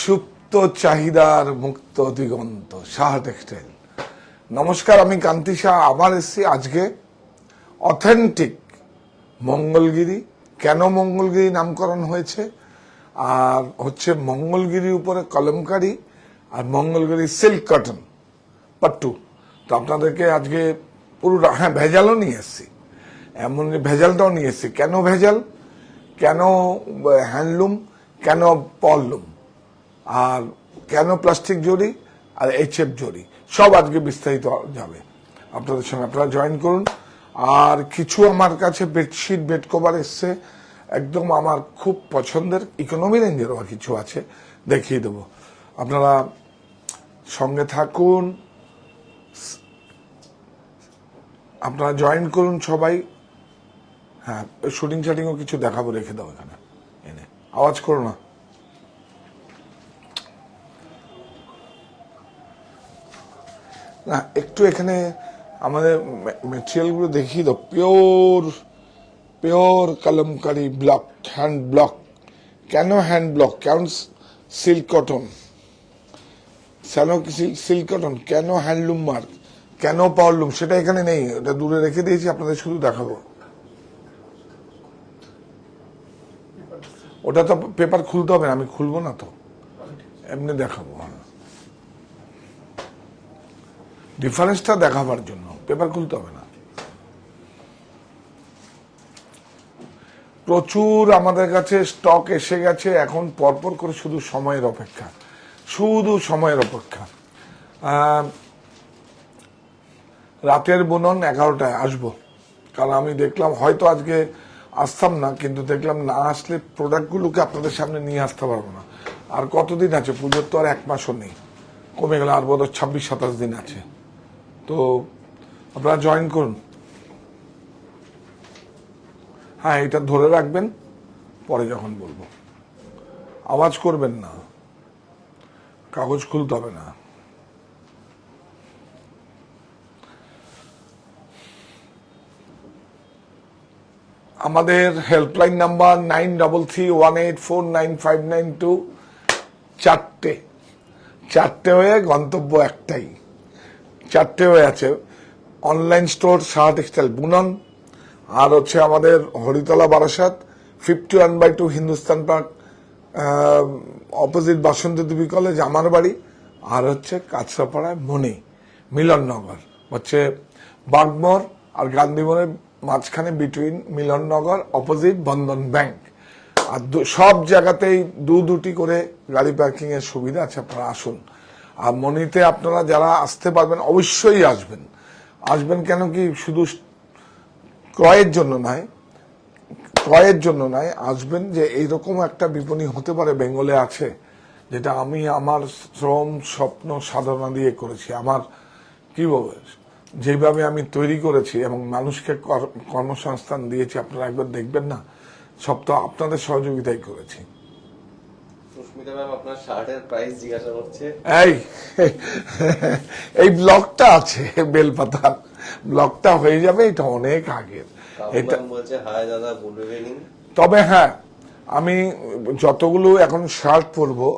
সুপ্ত চাহিদার মুক্ত দিগন্ত সাহা টেক্সটাইল। নমস্কার, আমি কান্তি শাহ আবার এসেছি আজকে অথেন্টিক মঙ্গলগিরি। কেন মঙ্গলগিরি নামকরণ হয়েছে আর হচ্ছে মঙ্গলগিরির উপরে কলমকারি আর মঙ্গলগিরি সিল্ক কটন পাট্টু। তো আপনাদেরকে আজকে পুরো ভেজালও নিয়ে এসেছি, এমন ভেজালটাও নিয়ে এসেছি। কেন ভেজাল, কেন হ্যান্ডলুম, কেন পললুম, আর কেন প্লাস্টিক জরি আর এইচএফ জরি, সব আজকে বিস্তারিত যাবে আপনাদের সঙ্গে। আপনারা জয়েন করুন। আর কিছু আমার কাছে বেডশিট বেড কভার এসছে, একদম আমার খুব পছন্দের ইকোনমি রেঞ্জেরও কিছু আছে, দেখিয়ে দেবো। আপনারা সঙ্গে থাকুন, আপনারা জয়েন করুন সবাই। হ্যাঁ, শুটিং শাটিংও কিছু দেখাবো, রেখে দাও এখানে এনে, আওয়াজ করো না। না, একটু এখানে আমাদের মেটেরিয়ালগুলো দেখিয়ে দাও। Pure kalamkari block, hand block. কেন হ্যান্ড ব্লক, কেন সিল্ক কটন, সিল্ক কটন, কেন হ্যান্ডলুম মার্ক, কেন পাওয়ারলুম, সেটা এখানে নেই, ওটা দূরে রেখে দিয়েছি, আপনাদের শুধু দেখাবো। ওটা তো পেপার খুলতে হবে না, আমি খুলবো না তো, এমনি দেখাবো। ডিফারেন্সটা দেখাবার জন্য পেপার খুলতে হবে না। প্রচুর আমাদের কাছে স্টক এসে গেছে, এখন পরপর করে শুধু সময়ের অপেক্ষা, শুধু সময়ের অপেক্ষা। রাতের বুনন 11টায় আসবো, কারণ আমি দেখলাম হয়তো আজকে আসতাম না, কিন্তু দেখলাম না আসলে প্রোডাক্টগুলোকে আপনাদের সামনে নিয়ে আসতে পারবো না। আর কতদিন আছে পুজোর, তো আর এক মাসও নেই, কমে গেলে আর বোধহয় 26-27 দিন আছে। তো আপনারা জয়েন করুন। হ্যাঁ, এটা ধরে রাখবেন, পরে যখন বলবো আওয়াজ করবেন না, কাগজ খুলতে হবে না। আমাদের হেল্পলাইন নাম্বার 9331849592। চারটে হয়ে গন্তব্য একটাই, চারটে হয়ে আছে। অনলাইন স্টোর সাহা টেক্সটাইল বুনন, আর হচ্ছে আমাদের হরিতলা বারাসাত 51/2 হিন্দুস্তান পার্ক, অপোজিট বাসন্তী দেবী কলেজ আমার বাড়ি, আর হচ্ছে কাছড়াপাড়ায় মনে মিলননগর, হচ্ছে বাগমর আর গান্ধীমোড়ের মাঝখানে বিটুইন মিলননগর, অপোজিট বন্ধন ব্যাংক। আর সব জায়গাতেই দুটি করে গাড়ি পার্কিং এর সুবিধা আছে, আপনারা আসুন। আর মনিতে আপনারা যারা আসতে পারবেন অবশ্যই আসবেন। কেন কি শুধু ক্রয়ের জন্য নয়, আসবেন যে এইরকম একটা বিপণী হতে পারে বেঙ্গলে আছে, যেটা আমি আমার শ্রম স্বপ্ন সাধনা দিয়ে করেছি। আমার কি বলবো, যেভাবে আমি তৈরি করেছি এবং মানুষকে কর্মসংস্থান দিয়েছি, আপনারা একবার দেখবেন না, সব তো আপনাদের সহযোগিতাই করেছি। এই ব্লগটা আছে, বেলপাতার ব্লগটা হয়ে যাবে, এটা অনেক আগের। এটা তবে হ্যাঁ, আমি যতগুলো এখন শার্ট পরবো,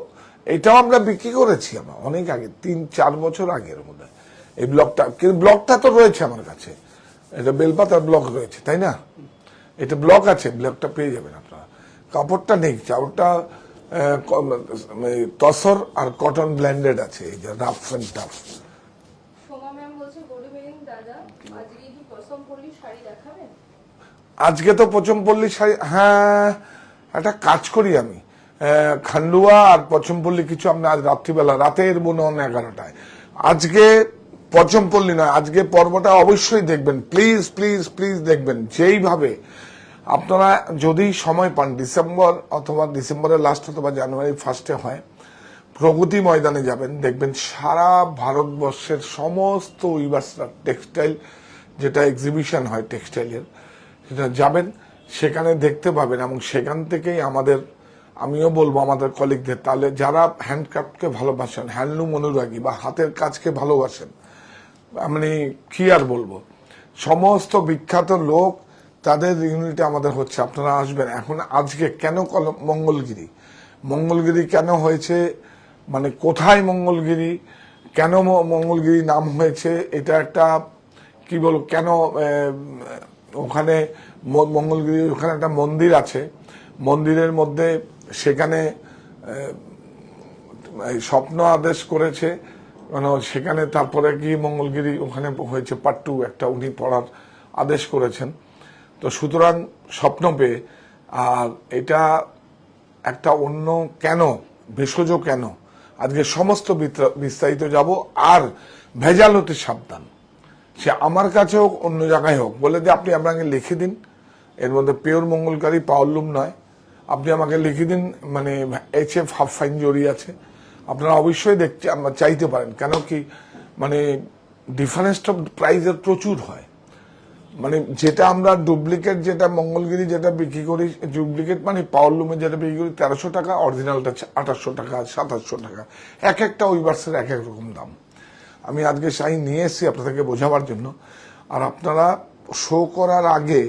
এটাও আমরা বিক্রি করেছি আমরা অনেক আগে, 3-4 বছর আগের মধ্যে। এই ব্লগটা তো রয়েছে আমার কাছে, এটা বেলপাতার ব্লগ রয়েছে, তাই না? এটা ব্লগ আছে, ব্লগটা পেয়ে যাবেন আপনারা। কাপড়টা নেই, চাউলটা তসর আর কটন ব্লেন্ডেড আছে, এই যে রাফ এন্ড টাফ। আজকে তো পচমপল্লী শাড়ি, হ্যাঁ একটা কাজ করি আমি, খান্ডুয়া আর পচমপল্লী কিছু আপনি আজ রাত্রিবেলা, রাতের বুনন 11টায়। আজকে পচমপল্লী নয়, আজকে পর্বটা অবশ্যই দেখবেন, প্লিজ প্লিজ প্লিজ দেখবেন। যেইভাবে আপনারা যদি সময় পান, ডিসেম্বর অথবা ডিসেম্বরের লাস্ট অথবা জানুয়ারির ফার্স্টে হয়, প্রগতি ময়দানে যাবেন, দেখবেন সারা ভারতবর্ষের সমস্ত উইভার্সরা টেক্সটাইল, যেটা এক্সিবিশন হয় টেক্সটাইলের, সেটা যাবেন, সেখানে দেখতে পাবেন। এবং সেখান থেকেই আমিও বলবো আমাদের কলিগদের, তাহলে যারা হ্যান্ডক্রাফটকে ভালোবাসেন, হ্যান্ডলুম অনুরাগী বা হাতের কাজকে ভালোবাসেন, মানে কি আর বলবো, সমস্ত বিখ্যাত লোক তাদের ইউনিটে আমাদের হচ্ছে, আপনারা আসবেন। এখন আজকে কেন মঙ্গলগিরি কেন হয়েছে, মানে কোথায় মঙ্গলগিরি, কেন মঙ্গলগিরি নাম হয়েছে, এটা একটা কি বলবো, কেন ওখানে মঙ্গলগিরি ওখানে একটা মন্দির আছে, মন্দিরের মধ্যে সেখানে স্বপ্ন আদেশ করেছে, মানে সেখানে তারপরে কি মঙ্গলগিরি ওখানে হয়েছে পার্ট 2 একটা উনি পড়ার আদেশ করেছেন। তো সুতরাং স্বপ্ন পেয়ে, আর এটা একটা অন্য কেন, ভেষজ কেন, আজকে সমস্ত বিস্তারিত যাব। আর ভেজাল হতে সাবধান, সে আমার কাছে হোক অন্য জায়গায় হোক, বলে দিয়ে আপনি আপনাকে লিখে দিন, এর মধ্যে পিওর মঙ্গলকারী পাওয়ারলুম নয়, আপনি আমাকে লিখে দিন, মানে HF হাফ ফাইন জড়ি আছে, আপনারা অবশ্যই দেখতে চাইতে পারেন। কেন কি, মানে ডিফারেন্সটা প্রাইসের প্রচুর হয়। মানে যেটা আমরা ডুপ্লিকেট, যেটা মঙ্গলগিরি যেটা বিক্রি করি, ডুপ্লিকেট মানে পাওয়ারলুমে যেটা বিক্রি করি 1300 টাকা, অরিজিনালটা 2800 টাকা, 2700 টাকা, এক একটা উইভার্সের এক এক রকম দাম। আমি আজকে শাড়ি নিয়ে এসেছি আপনাদেরকে বোঝাবার জন্য। আর আপনারা শো করার আগে,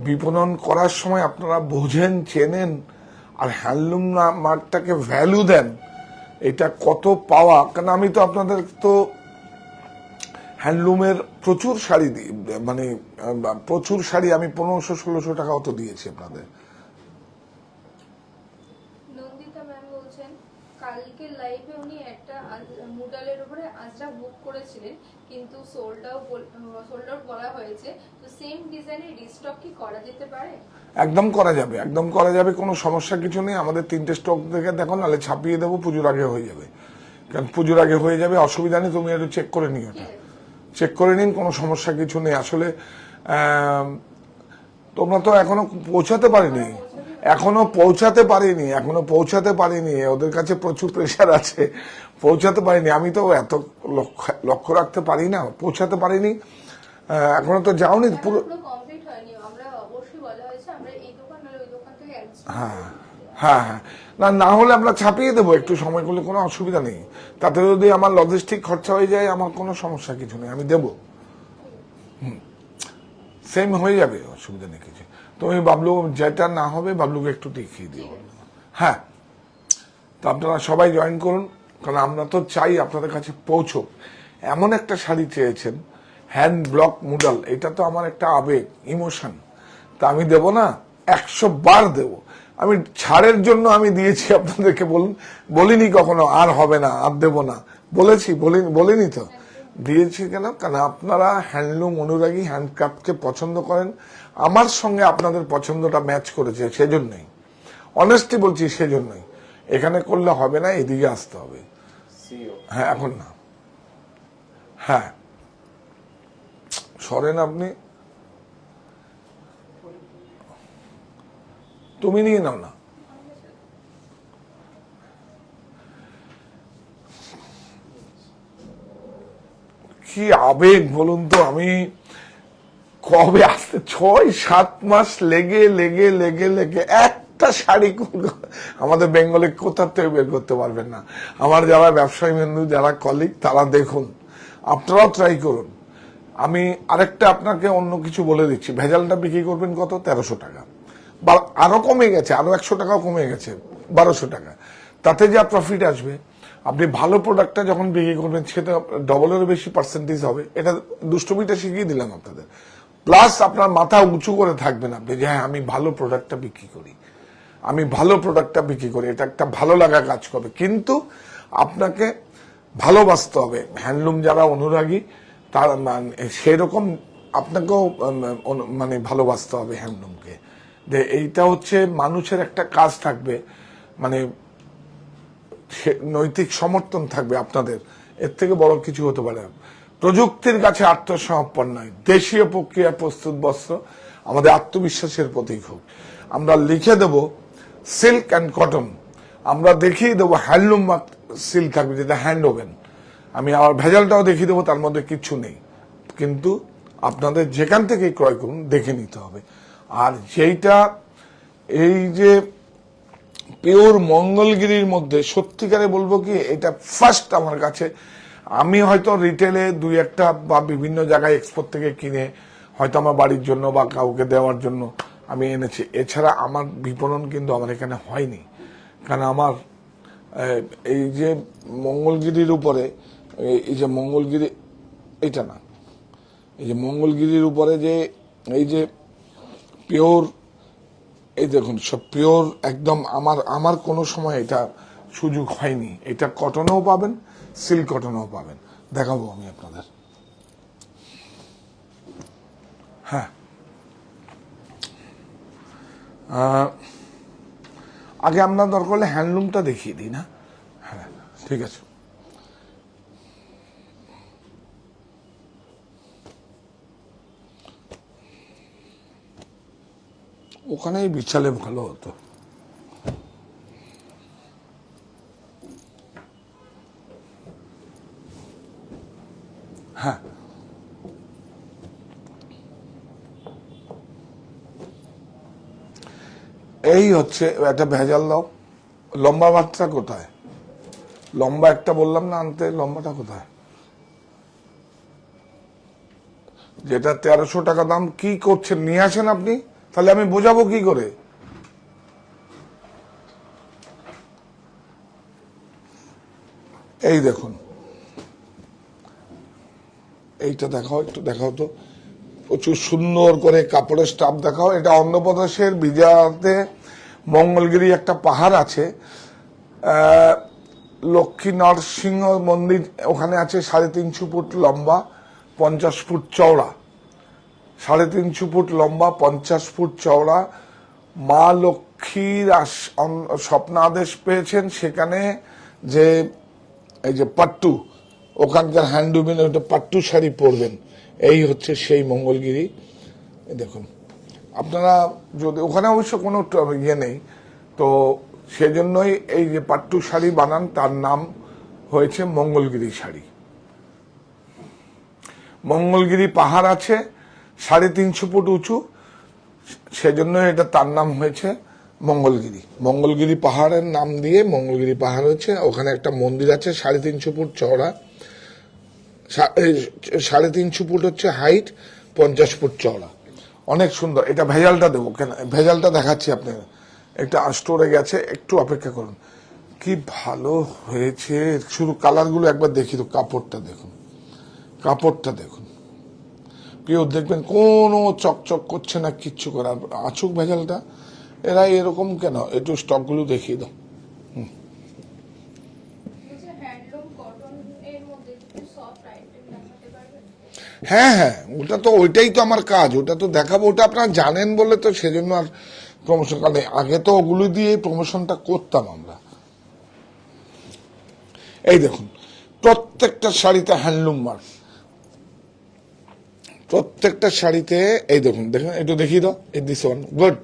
বিপণন করার সময় আপনারা বোঝেন, চেনেন, আর হ্যান্ডলুম মার্কটাকে ভ্যালু দেন, এটা কত পাওয়া। কারণ আমি তো আপনাদের তো হ্যান্ডলুমের প্রচুর শাড়ি দিই, মানে প্রচুর শাড়ি আমি 1500-1600 টাকাও তো দিয়েছি আপনাদের। নন্দিতা ম্যাম বলছেন কালকে লাইভে উনি একটা মুডালের উপরে আজরা বুক করেছিলেন, কিন্তু সোল্ড আউট বলা হয়েছে, তো সেম ডিজাইনের রিস্টক কি করা যেতে পারে? একদম করা যাবে, একদম করা যাবে, কোনো সমস্যা কিছু নেই। আমাদের 3টে স্টক দেখে দেখো, নাহলে ছাপিয়ে দেবো, পুজোর আগে হয়ে যাবে। কারণ পুজোর আগে হয়ে যাবে, অসুবিধা নেই, তুমি একটু চেক করে নিও, ওটা চেক করে নিন, কোনো সমস্যা কিছু নেই। আসলে তোমরা তো এখনো পৌঁছাতে পারিনি, ওদের কাছে প্রচুর প্রেশার আছে, পৌঁছাতে পারিনি। আমি তো এত লক্ষ্য রাখতে পারি না, পৌঁছাতে পারিনি, এখনো তো যাওনি পুরো। হ্যাঁ হ্যাঁ হ্যাঁ, না হলে আমরা ছাপিয়ে দেবো, একটু সময় করলে কোনো অসুবিধা নেই। তাতে যদি আমার লজিস্টিক খরচা হয়ে যায়, আমার কোনো সমস্যা কিছু নেই, আমি দেবো, সেম হয়ে যাবে, অসুবিধা নেই কিছু। তুমি বাবলু যেটা না হবে বাবলুকে একটু দেখিয়ে দিও। হ্যাঁ, তো আপনারা সবাই জয়েন করুন, কারণ আমরা তো চাই আপনাদের কাছে পৌঁছক। এমন একটা শাড়ি চেয়েছেন, হ্যান্ড ব্লক মুডাল, এটা তো আমার একটা আবেগ, ইমোশন, তা আমি দেব না, 100 বার দেব। আমি ছাড়ের জন্য আমি দিয়েছি আপনাদেরকে, বলিনি কখনো আর হবে না, আর দেব না, বলেছি, বলিনি তো, দিয়েছি কেন, কারণ আপনারা হ্যান্ডলুম অনুরাগী, হ্যান্ডক্রাফটকে পছন্দ করেন, আমার সঙ্গে আপনাদের পছন্দটা ম্যাচ করেছে, সেজন্যই, অনেস্টলি বলছি, সেজন্যই। এখানে করলে হবে না, এদিকে আসতে হবে। হ্যাঁ, এখন না, হ্যাঁ সরেন আপনি, তুমি নিয়ে নাও না। কি আবেগ বলুন তো, আমি কবে আসতে 6-7 মাস লেগে লেগে লেগে লেগে একটা শাড়ি আমাদের বেঙ্গলে কোথা থেকে বের করতে পারবেন না। আমার যারা ব্যবসায়ী বন্ধু, যারা কলিগ, তারা দেখুন, আপনারাও ট্রাই করুন। আমি আরেকটা আপনাকে অন্য কিছু বলে দিচ্ছি, ভেজালটা বিক্রি করবেন কত, 1300 টাকা, বা আরো কমে গেছে, আরো 100 টাকাও কমে গেছে, 1200 টাকা। তাতে যা প্রফিট আসবে, আপনি ভালো প্রোডাক্টটা যখন বিক্রি করবেন, সেটা ডবলেরও বেশি পার্সেন্টেজ হবে। এটা দুষ্টমিটা শিখিয়ে দিলাম আপনাদের। প্লাস আপনার মাথা উঁচু করে থাকবেন আপনি, যে হ্যাঁ আমি ভালো প্রোডাক্টটা বিক্রি করি, এটা একটা ভালো লাগা কাজ করবে। কিন্তু আপনাকে ভালোবাসতে হবে, হ্যান্ডলুম যারা অনুরাগী, তার সেরকম আপনাকেও মানে ভালোবাসতে হবে হ্যান্ডলুমকে। যে এইটা হচ্ছে মানুষের একটা কাজ থাকবে, মানে নৈতিক সমর্থন থাকবে আপনাদের, এর থেকে বড় কিছু হতে পারে না। প্রযুক্তির কাছে আত্মসমর্পণ নয়, দেশীয় প্রক্রিয়া প্রস্তুত বস্ত্র আমাদের আত্মবিশ্বাসের প্রতীক হোক। আমরা লিখে দেব সিল্ক অ্যান্ড কটন, আমরা দেখিয়ে দেবো হ্যান্ডলুম সিল্ক থাকবে, যেটা হ্যান্ড ওভেন। আমি আবার ভেজালটাও দেখিয়ে দেবো, তার মধ্যে কিচ্ছু নেই। কিন্তু আপনাদের যেখান থেকে ক্রয় করুন, দেখে নিতে হবে। আর যেইটা এই যে পিওর মঙ্গলগিরির মধ্যে, সত্যিকারে বলবো কি, এটা ফার্স্ট আমার কাছে। আমি হয়তো রিটেলে 2-1টা বা বিভিন্ন জায়গায় এক্সপোর্ট থেকে কিনে হয়তো আমার বাড়ির জন্য বা কাউকে দেওয়ার জন্য আমি এনেছি, এছাড়া আমার বিপণন কিন্তু আমার এখানে হয়নি। কারণ আমার এই যে মঙ্গলগিরির উপরে, এই যে মঙ্গলগিরি, এইটা না, এই যে মঙ্গলগিরির উপরে যে এই যে পিওর, এই দেখুন সব পিওর একদম। আমার কোনো সময় এটা সুযোগ হয়নি। এটা কটনেও পাবেন, সিল্ক কটনেও পাবেন, দেখাবো আমি আপনাদের। হ্যাঁ, আগে আপনার দরকার হলে হ্যান্ডলুমটা দেখিয়ে দিই না? হ্যাঁ, ঠিক আছে। ওখানেই বিছালে ভালো হতো। হ্যাঁ, এই হচ্ছে একটা ভেজাল দাও। লম্বা বাচ্চা কোথায়? লম্বা একটা বললাম না আনতে, লম্বাটা কোথায়? যেটা 1300 টাকা দাম। কি করছেন? নিয়ে আসেন আপনি, তাহলে আমি বোঝাবো কি করে? এই দেখুন, এইটা দেখাও, একটু দেখাও তো, প্রচুর সুন্দর করে কাপড়ের স্টাফ দেখাও। এটা অন্ধ্রপ্রদেশের বিজয়াতে মঙ্গলগিরি একটা পাহাড় আছে, লক্ষ্মী নরসিংহ মন্দির ওখানে আছে, 350 ফুট লম্বা, 50 ফুট চওড়া। 350 ফুট লম্বা, 50 ফুট চওড়া। মা লক্ষ্মীর স্বপ্নাদেশ পেয়েছেন সেখানে যে এই যে পাট্টু, ওখানকার হ্যান্ডলুমের ওটা পাট্টু শাড়ি পরবেন। এই হচ্ছে সেই মঙ্গলগিরি। দেখুন আপনারা, যদি ওখানে অবশ্য কোনো ইয়ে নেই, তো সেজন্যই এই যে পাট্টু শাড়ি বানান, তার নাম হয়েছে মঙ্গলগিরি শাড়ি। মঙ্গলগিরি পাহাড় আছে 350 ফুট উঁচু, সেজন্য এটা তার নাম হয়েছে মঙ্গলগিরি। মঙ্গলগিরি পাহাড়ের নাম দিয়ে মঙ্গলগিরি পাহাড় হচ্ছে। ওখানে একটা মন্দির আছে 350 ফুট চওড়া, 350 ফুট হচ্ছে হাইট, 50 ফুট চওড়া। অনেক সুন্দর। এটা ভেজালটা দেবো, কেন ভেজালটা দেখাচ্ছি আপনার। একটা স্টোরে গেছে, একটু অপেক্ষা করুন। কি ভালো হয়েছে, শুধু কালারগুলো একবার দেখি তো। কাপড়টা দেখুন, কাপড়টা দেখুন, পিওর। দেখবেন কোনো চকচক করছে না, কিচ্ছু করার। আছুক ভেজালটা, এরা এরকম কেন? একটু স্টকগুলো দেখিয়ে দাও। হ্যাঁ হ্যাঁ, ওটা তো, ওইটাই তো আমার কাজ, ওটা তো দেখাবো। ওটা আপনারা জানেন বলে তো সেজন্য আর প্রমোশন। কারণ আগে তো ওগুলো দিয়ে প্রমোশনটা করতাম আমরা। এই দেখুন, প্রত্যেকটা শাড়িতে হ্যান্ডলুম মার্ক, প্রত্যেকটা শাড়িতে। এই দেখুন, দেখুন একটু দেখিয়ে দাও। এই দিস ওয়ান, গুড।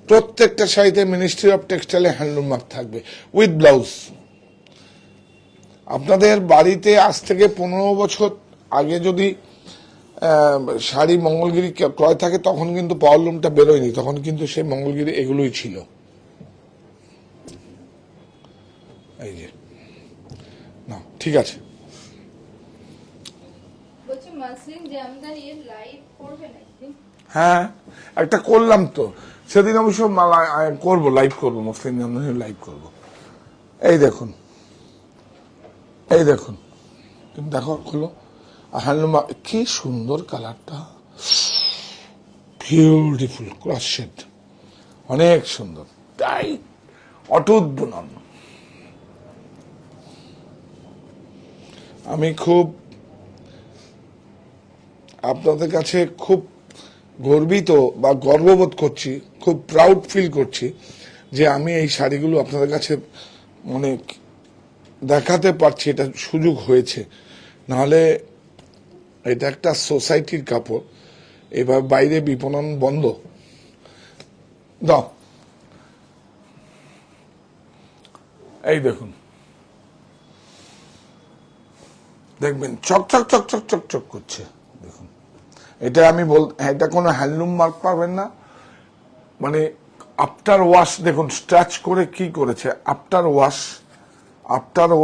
প্রত্যেকটা শাড়িতে মিনিস্ট্রি অফ টেক্সটাইলে হ্যান্ডলুম মার্ক থাকবে, উইথ ব্লাউজ। আপনাদের বাড়িতে আজ থেকে 15 বছর আগে যদি শাড়ি মঙ্গলগিরি ক্রয় থাকে, তখন কিন্তু পাওয়ারলুমটা বেরোয়নি, তখন কিন্তু সেই মঙ্গলগিরি এগুলোই ছিল। এই যে না, ঠিক আছে। হ্যাঁ, একটা করলাম তো সেদিন, অবশ্য করবো, লাইভ করবো, মুসলিম জামদানি লাইভ করবো। এই দেখুন, এই দেখুন, দেখো খুলো। হ্যান্ডলুম, কি সুন্দর কালারটা, বিউটিফুল ক্রস শেড, অনেক সুন্দর, তাই অটুট বুনন। আমি খুব আপনাদের কাছে খুব গর্বিত বা গর্ববোধ করছি, খুব প্রাউড ফিল করছি যে আমি এই শাড়িগুলো আপনাদের কাছে মানে দেখাতে পারছি। এটা সুযোগ হয়েছে, নাহলে এটা একটা সোসাইটির কাপড়, এবার বাইরে বিপণন বন্ধ। দাও, এই দেখুন, দেখবেন চকচক চকচক চকচক করছে। দেখুন, এটা আমি এটা কোনো হ্যান্ডলুম মার্ক পাবেন না। মানে আফটার ওয়াশ দেখুন, স্ট্যাচ করে কি করেছে। আফটার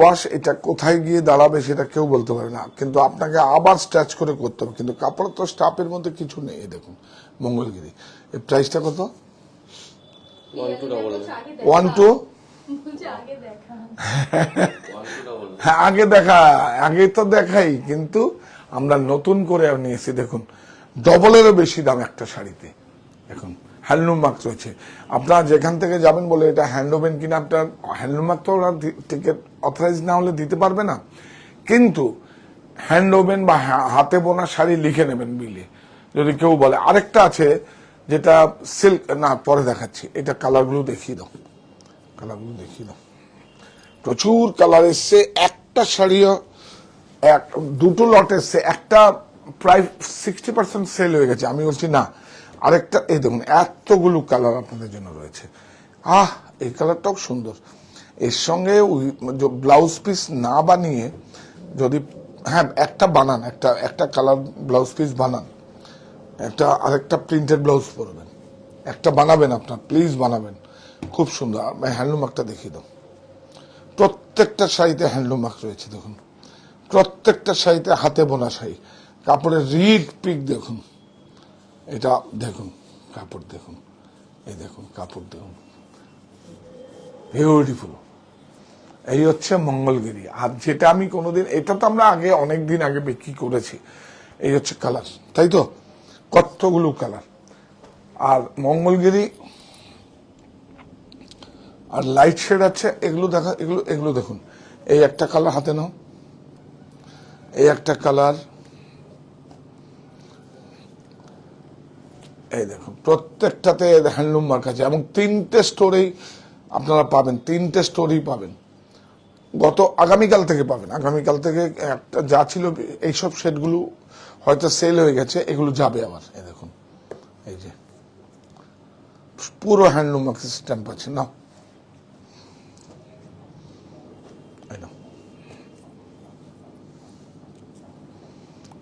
ওয়াশ এটা কোথায় গিয়ে দাঁড়াবে সেটা কেউ বলতে পারে না, কিন্তু আপনাকে আবার স্ট্যাচ করে করতে হবে। কিন্তু কাপড় তো স্টাফের মধ্যে কিছু নেই। দেখুন মঙ্গলগিরি, এর প্রাইসটা কত? 1299। 12 হ্যাঁ আগে তো দেখাই, কিন্তু আমরা নতুন করে নিয়েছি। দেখুন ডবলেরও বেশি দাম একটা শাড়িতে। দেখুন হ্যান্ডলুম মার্ক রয়েছে। আপনারা যেখান থেকে যাবেন বলে এটা হ্যান্ডলুমেন কিনা, আপনার হ্যান্ডলুম মার্ক তো ওরা টিকিট অথরাইজ না হলে দিতে পারবে না, কিন্তু হ্যান্ডলুমেন বা হাতে বোনা শাড়ি লিখে নেবেন বিলে যদি কেউ বলে। আরেকটা আছে যেটা সিল্ক, না পরে দেখাচ্ছি, এটা কালারগুলো দেখিয়ে দাও, কালারগুলো দেখিয়ে দাও। প্রচুর কালার এসছে, একটা শাড়িও দুটো লট এসছে, একটা প্রায় 60% সেল হয়ে গেছে। আমি বলছি না, আরেকটা এই দেখুন এতগুলো কালার আপনাদের জন্য রয়েছে। এই কালারটাও সুন্দর। এর সঙ্গে ব্লাউজ পিস না বানিয়ে যদি, হ্যাঁ একটা বানান, একটা কালার ব্লাউজ পিস বানান, আরেকটা প্রিন্টেড ব্লাউজ পরবেন, একটা বানাবেন আপনার, প্লিজ বানাবেন, খুব সুন্দর। হ্যান্ডলুম মার্কটা দেখিয়ে দাও। প্রত্যেকটা শাড়িতে হ্যান্ডলুম মার্ক রয়েছে দেখুন, প্রত্যেকটা শাড়িতে হাতে বোনা শাড়ি। কাপড়ের রিড পিক দেখুন, এটা দেখুন, কাপড় দেখুন, এই দেখুন কাপড় দেখুন, বিউটিফুল। এই হচ্ছে মঙ্গলগিরি। আর যেটা আমি কোনোদিন, এটা তো আমরা আগে অনেক দিন আগে বিক্রি করেছি। এই হচ্ছে কালার, তাই তো, কতগুলো কালার। আর মঙ্গলগিরি আর লাইট শেড আছে, এগুলো দেখা, এগুলো দেখুন। এই একটা কালার হাতে নাও, এই একটা কালার, এই দেখুন প্রত্যেকটাতে হ্যান্ডলুম মার্ক আছে। এবং 3টে স্টোরেই আপনারা পাবেন, 3টে স্টোরেই পাবেন। আগামীকাল থেকে পাবেন, আগামীকাল থেকে একটা যা ছিল এইসব সেটগুলো হয়তো সেল হয়ে গেছে, এগুলো যাবে আবার। এই দেখুন, এই যে পুরো হ্যান্ডলুম মার্ক স্ট্যাম্প আছে না,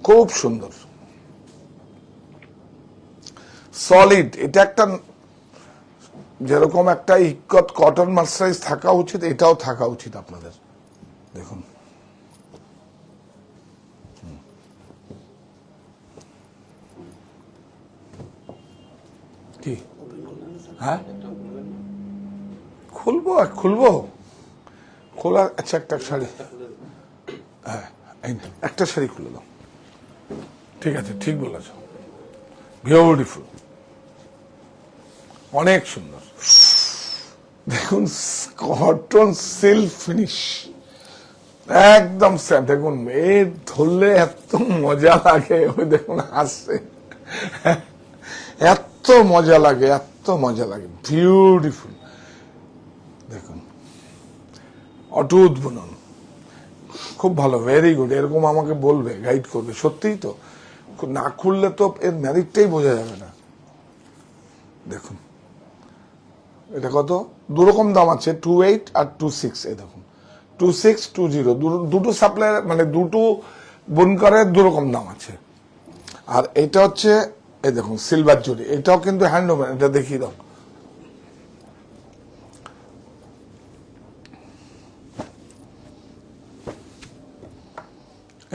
খুব সুন্দর সলিড। এটা একটা যেরকম একটা ইকত কটন মার্সারাইজ থাকা উচিত, এটাও থাকা উচিত আপনাদের। দেখুন কি, হ্যাঁ খুলবো খোলা। আচ্ছা একটা শাড়ি, হ্যাঁ একটা শাড়ি খুলে দাও, ঠিক আছে, ঠিক বলেছ, বিউটিফুল, অনেক সুন্দর। দেখুন কটন সিল্ক ফিনিশ একদম দেখুন, মেয়ে ধরলে এত মজা লাগে, ওই দেখুন হাসছে, এত মজা লাগে, এত মজা লাগে, বিউটিফুল। দেখুন অটুট বুনন, খুব ভালো, ভেরি গুড। এরকম আমাকে বলবে, গাইড করবে, সত্যিই তো। না খুললে তো এর ম্যারিটটাই বোঝা যাবে না। দেখুন এটা কত, দুরকম দাম আছে, 28 আর 26। এই দেখুন 26, 20, দুটো সাপ্লায়ার, মানে দুটো বুনকারের দুরকম দাম আছে। আর এটা হচ্ছে এই দেখুন সিলভার জরি, এটাও কিন্তু হ্যান্ডলুম। এটা দেখিয়ে দাও,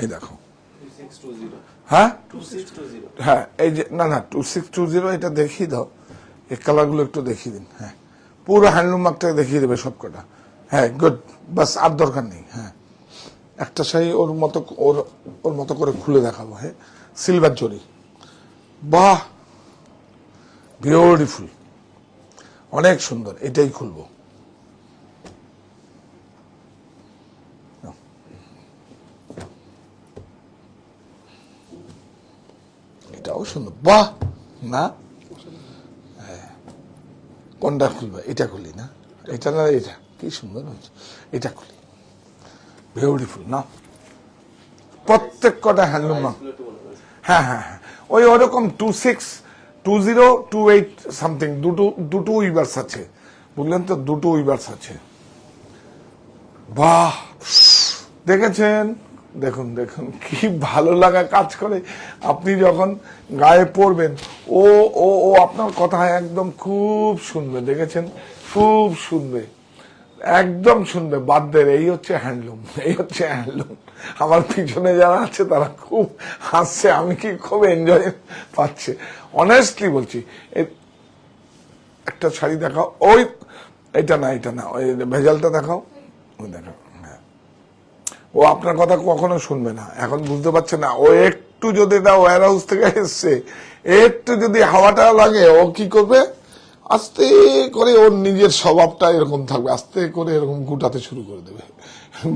এই দেখো, হ্যাঁ হ্যাঁ, এই যে না 2620, এটা দেখিয়ে দাও, এই কালারগুলো একটু দেখিয়ে দিন। হ্যাঁ পুরো হ্যান্ডলুম মার্কটা দেখিয়ে দেবে সবকটা। হ্যাঁ গুড, বাস আর দরকার নেই। হ্যাঁ একটা শাড়ি ওর মতো করে খুলে দেখাবো। হ্যাঁ সিলভার জরি, বাহ বিউটিফুল, অনেক সুন্দর। এটাই খুলবো, এটাও সুন্দর, বাহ না, কোনটা খুলবে, এটা খুলি না, এটা না, এটা কি সুন্দর হচ্ছে, এটা খুলি, বিউটিফুল না, প্রত্যেক কটা হ্যান্ডলুম না। হ্যাঁ হ্যাঁ হ্যাঁ, ওরকম 26, 20, 28 সামথিং, দুটো উইভার্স আছে, বুঝলেন তো, দুটো উইভার্স আছে। বাহ দেখেছেন, দেখুন দেখুন কি ভালো লাগা কাজ করে। আপনি যখন গায়ে পড়বেন, ও ও ও আপনার কথা একদম খুব শুনবে, দেখেছেন, খুব শুনবে, একদম শুনবে, বাদ্যের। এই হচ্ছে হ্যান্ডলুম, এই হচ্ছে হ্যান্ডলুম। আমার পিছনে যারা আছে তারা খুব হাসছে, আমি কি খুব এনজয় পাচ্ছে, অনেস্টলি বলছি। একটা শাড়ি দেখাও, ওই এটা না ওই ভেজালটা দেখাও, দেখো, হ্যাঁ, ও আপনার কথা কখনো শুনবে না, এখন বুঝতে পারছে না। ও একটু যদি এটা ওয়্যার হাউস থেকে এসছে, একটু যদি হাওয়াটা লাগে, ও কি করবে, আস্তে করে ওর নিজের স্বভাবটা এরকম থাকবে, আস্তে করে এরকম গুটাতে শুরু করে দেবে,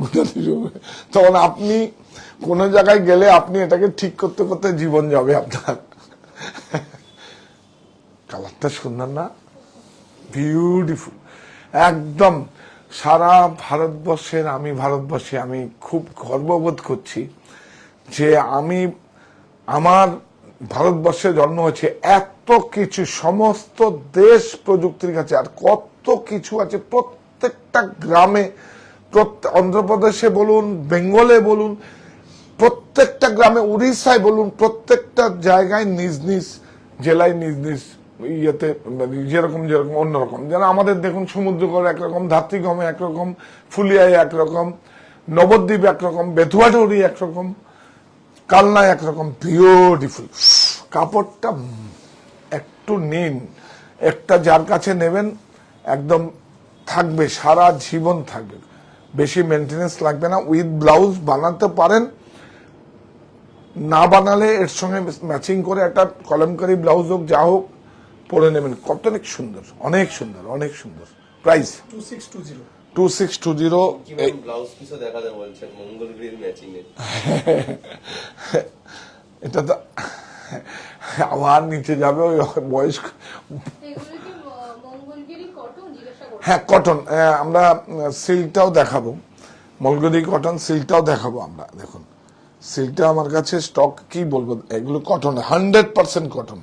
গুটাতে শুরু করে। তখন আপনি কোন জায়গায় গেলে আপনি এটাকে ঠিক করতে করতে জীবন যাবে আপনার। কালারটা সুন্দর না, বিউটিফুল একদম। সারা ভারতবর্ষের, আমি ভারতবর্ষে আমি খুব গর্ববোধ করছি যে আমি আমার ভারতবর্ষে জন্ম হয়েছে। এত কিছু, সমস্ত দেশ প্রযুক্তির কাছে, আর কত কিছু আছে প্রত্যেকটা গ্রামে, অন্ধ্রপ্রদেশে বলুন, বেঙ্গলে বলুন, প্রত্যেকটা গ্রামে, উড়িষ্যায় বলুন, প্রত্যেকটা জায়গায় নিজ নিজ জেলায় নিজ নিজ ইয়েতে যেরকম যেরকম অন্যরকম। যেন আমাদের দেখুন সমুদ্রগড় একরকম, ধাত্রীগমে একরকম, ফুলিয়ায় একরকম, নবদ্বীপ একরকম, বেথুয়াডুরি একরকম, কালনায় একরকম। বিউটিফুল কাপড়টা একটু নিন, একটা যার কাছে নেবেন একদম থাকবে, সারা জীবন থাকবে, বেশি মেনটেনেন্স লাগবে না। উইথ ব্লাউজ বানাতে পারেন, না বানালে এর সঙ্গে ম্যাচিং করে একটা কলমকারি ব্লাউজ হোক, যা হোক, পরে নেবেন। কত অনেক সুন্দর, অনেক সুন্দর, অনেক সুন্দর। প্রাইস 2620। ব্লাউজ পিসও দেখাতে বলছেন মঙ্গলগিরির ম্যাচিং এ। এটা তো আবার নিচে যাবে, ওই বয়স্ক। এগুলো কি মঙ্গলগিরি কটন জিজ্ঞাসা করছি? হ্যাঁ, কটন। আমরা সিল্কটাও দেখাবো, মঙ্গলগিরি কটন সিল্কটাও দেখাবো আমরা। দেখুন সিল্কটা আমার কাছে স্টক, কি বলবো, এগুলো কটন, 100% কটন,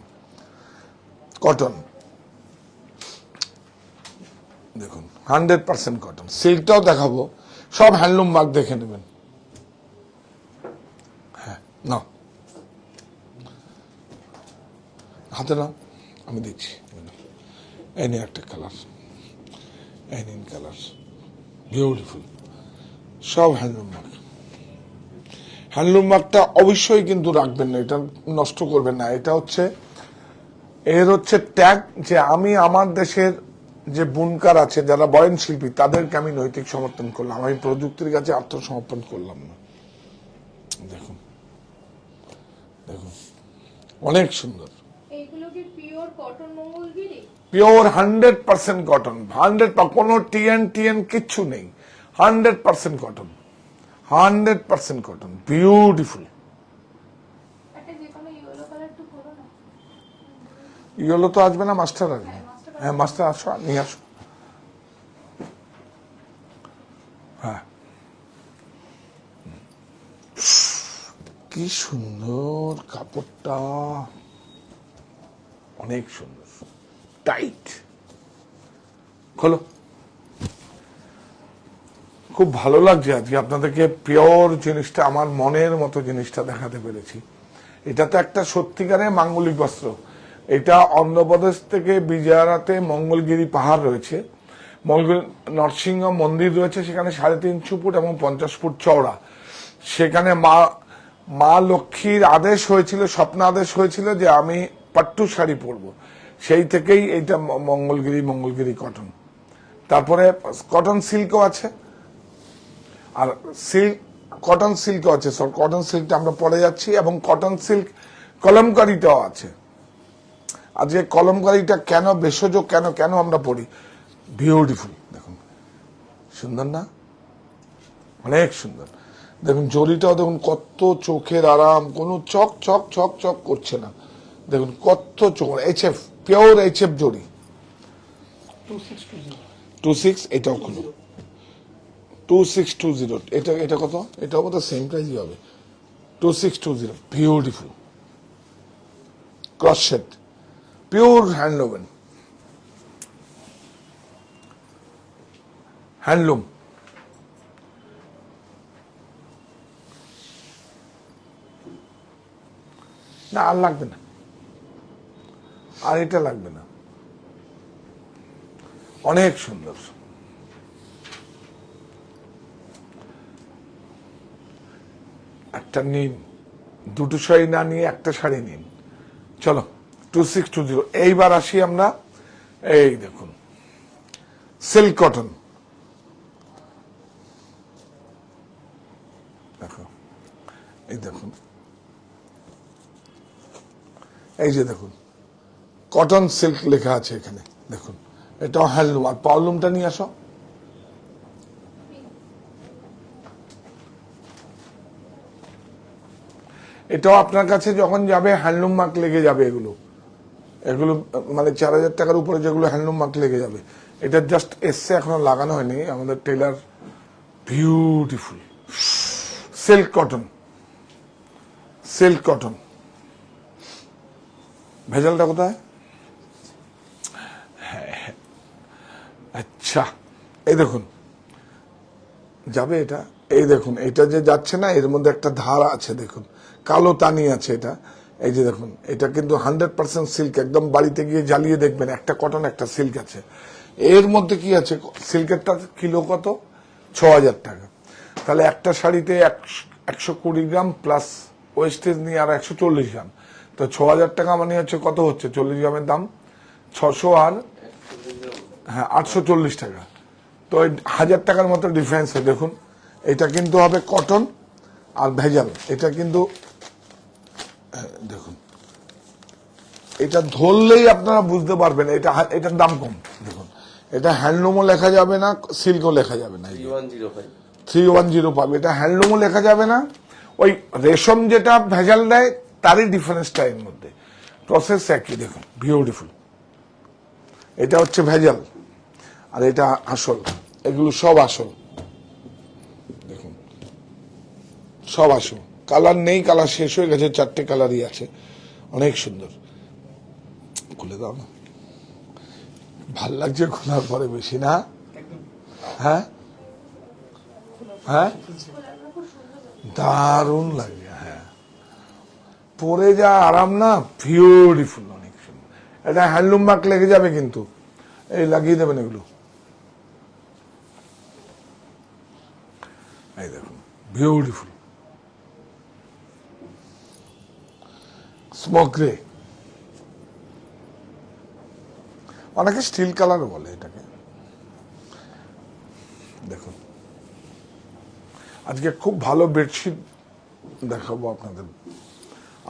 কটন। দেখুন 100% কটন। সিল্কটাও দেখাবো, সব হ্যান্ডলুম মার্ক দেখে নেবেন। হ্যাঁ, না হাতে নাও, আমি দিচ্ছি। এই নিয়ে একটা কালার, এই নিন কালার, বিউটিফুল, সব হ্যান্ডলুম মার্ক। হ্যান্ডলুম মার্কটা অবশ্যই কিন্তু রাখবেন না, এটা নষ্ট করবেন না। এটা হচ্ছে, এর হচ্ছে ট্যাগ, যে আমি আমার দেশের যে বুনকার আছে, যারা বয়ন শিল্পী, তাদেরকে আমি নৈতিক সমর্থন করলাম, আমি প্রযুক্তির কাছে আত্মসমর্পণ করলাম না। দেখুন, দেখুন অনেক সুন্দর, এইগুলো কি pure cotton Mangalagiri? Pure 100% cotton, 100, কোনো টিএন কিচ্ছু নেই, 100% কটন, 100% কটন, বিউটিফুল। একটা যে কোনো ইয়েলো কালার একটু করো না। ইয়েলো তো আসবে না, মাস্টার আসবে। হ্যাঁ, মাস্টার আসো, নিয়ে আসো। হ্যাঁ, কি সুন্দর কাপড়টা, অনেক সুন্দর, টাইট। খোলো। খুব ভালো লাগছে আজকে আপনাদেরকে পিওর জিনিসটা, আমার মনের মতো জিনিসটা দেখাতে পেরেছি। এটা তো একটা সত্যিকারের মাঙ্গলিক বস্ত্র। এটা অন্ধ্রপ্রদেশ থেকে বিজয়ারাতে মঙ্গলগিরি পাহাড় রয়েছে, নরসিংহ মন্দির রয়েছে, সেখানে 3.5 ফুট এবং 50 ফুট চওড়া। সেখানে মা লক্ষ্মীর আদেশ হয়েছিল, স্বপ্নাদেশ হয়েছিল যে আমি পাট্টু শাড়ি পরবো। সেই থেকেই এইটা মঙ্গলগিরি কটন। তারপরে কটন সিল্কও আছে, আর কটন সিল্কও আছে। কটন সিল্কটা আমরা পরে যাচ্ছি, এবং কটন সিল্ক কলমকারিটাও আছে। আজকে কলমকারিটা কেন ভেষজ, কেন কেন আমরা পড়ি, বিউটিফুল। দেখুন সুন্দর না, অনেক সুন্দর। দেখুন জরিটাও দেখুন, কত চোখের আরাম, কোনো চক চক চক চক করছে না। দেখুন কত চোখ, HF, পিওর HF জরি। 26, এটাও খুলো, 2620। এটা কত? এটাও কত, সেম প্রাইসই হবে, 2620। Beautiful cross set, pure handloom, handloom. না, আর লাগবে না, আর এটা লাগবে না, অনেক সুন্দর। একটা নিন, দুটো শাড়ি না নিয়ে একটা শাড়ি নিন। চলো 2620। এইবার আসি আমরা, এই দেখুন সিল্ক কটন, এই দেখুন, এই যে দেখুন কটন সিল্ক লেখা আছে এখানে, দেখুন এটাও হ্যান্ডলুম। আর পাওয়ারলুমটা নিয়ে আসো। এটাও আপনার কাছে যখন যাবে হ্যান্ডলুম মার্ক লেগে যাবে। এগুলো এগুলো মানে 4,000 টাকার উপরে যেগুলো হ্যান্ডলুম মার্ক লেগে যাবে। এটা জাস্ট এসছে, এখনো লাগানো হয়নি। আমাদের tailor, beautiful silk cotton, silk cotton. ভেজালটা কোথায়? হ্যাঁ, আচ্ছা এই দেখুন যাবে এটা। এই দেখুন এটা যে যাচ্ছে না, এর মধ্যে একটা ধার আছে, দেখুন কালো তানি আছে এটা। এই যে দেখুন, এটা কিন্তু 100% সিল্ক। একদম বাড়িতে গিয়ে জ্বালিয়ে দেখবেন, একটা কটন একটা সিল্ক আছে। এর মধ্যে কি আছে, সিল্কেরটা কিলো কত? 6,000 টাকা। তাহলে একটা শাড়িতে 120 গ্রাম প্লাস ওয়েস্টেজ নিয়ে আর 140 গ্রাম, তো 6,000 টাকা মানে হচ্ছে কত হচ্ছে? 40 গ্রামের দাম 600 আর হ্যাঁ 840 টাকা। তো 1,000 টাকার মতো ডিফারেন্স। দেখুন এটা কিন্তু হবে কটন আর ভেজাল। এটা কিন্তু দেখুন, এটা ধরলেই আপনারা বুঝতে পারবেন এটা এটার দাম কম। দেখুন এটা হ্যান্ডলুমও লেখা যাবে না, সিল্কও লেখা যাবে না। 3105 এটা হ্যান্ডলুমও লেখা যাবে না। ওই রেশম যেটা ভেজাল দেয় তারই ডিফারেন্সটা এর মধ্যে, প্রসেস একই। দেখুন বিউটিফুল। এটা হচ্ছে ভেজাল আর এটা আসল। এগুলো সব আসল, দেখুন সব আসল। কালার নেই, কালার শেষ হয়ে গেছে, 4টে কালারই আছে, অনেক সুন্দর। খুলে দাও না, ভাল লাগছে খোলার পরে বেশি না? হ্যাঁ হ্যাঁ দারুণ লাগে। হ্যাঁ পরে যা আরাম না, বিউটিফুল, অনেক সুন্দর। এটা হ্যান্ডলুম মার্ক লেগে যাবে কিন্তু, এই লাগিয়ে দেবেন এগুলো। এই দেখুন বিউটিফুল স্মোক গ্রে, অনেকে স্টিল কালারও বলে এটাকে। দেখুন আজকে খুব ভালো বেডশিট দেখাবো আপনাদের,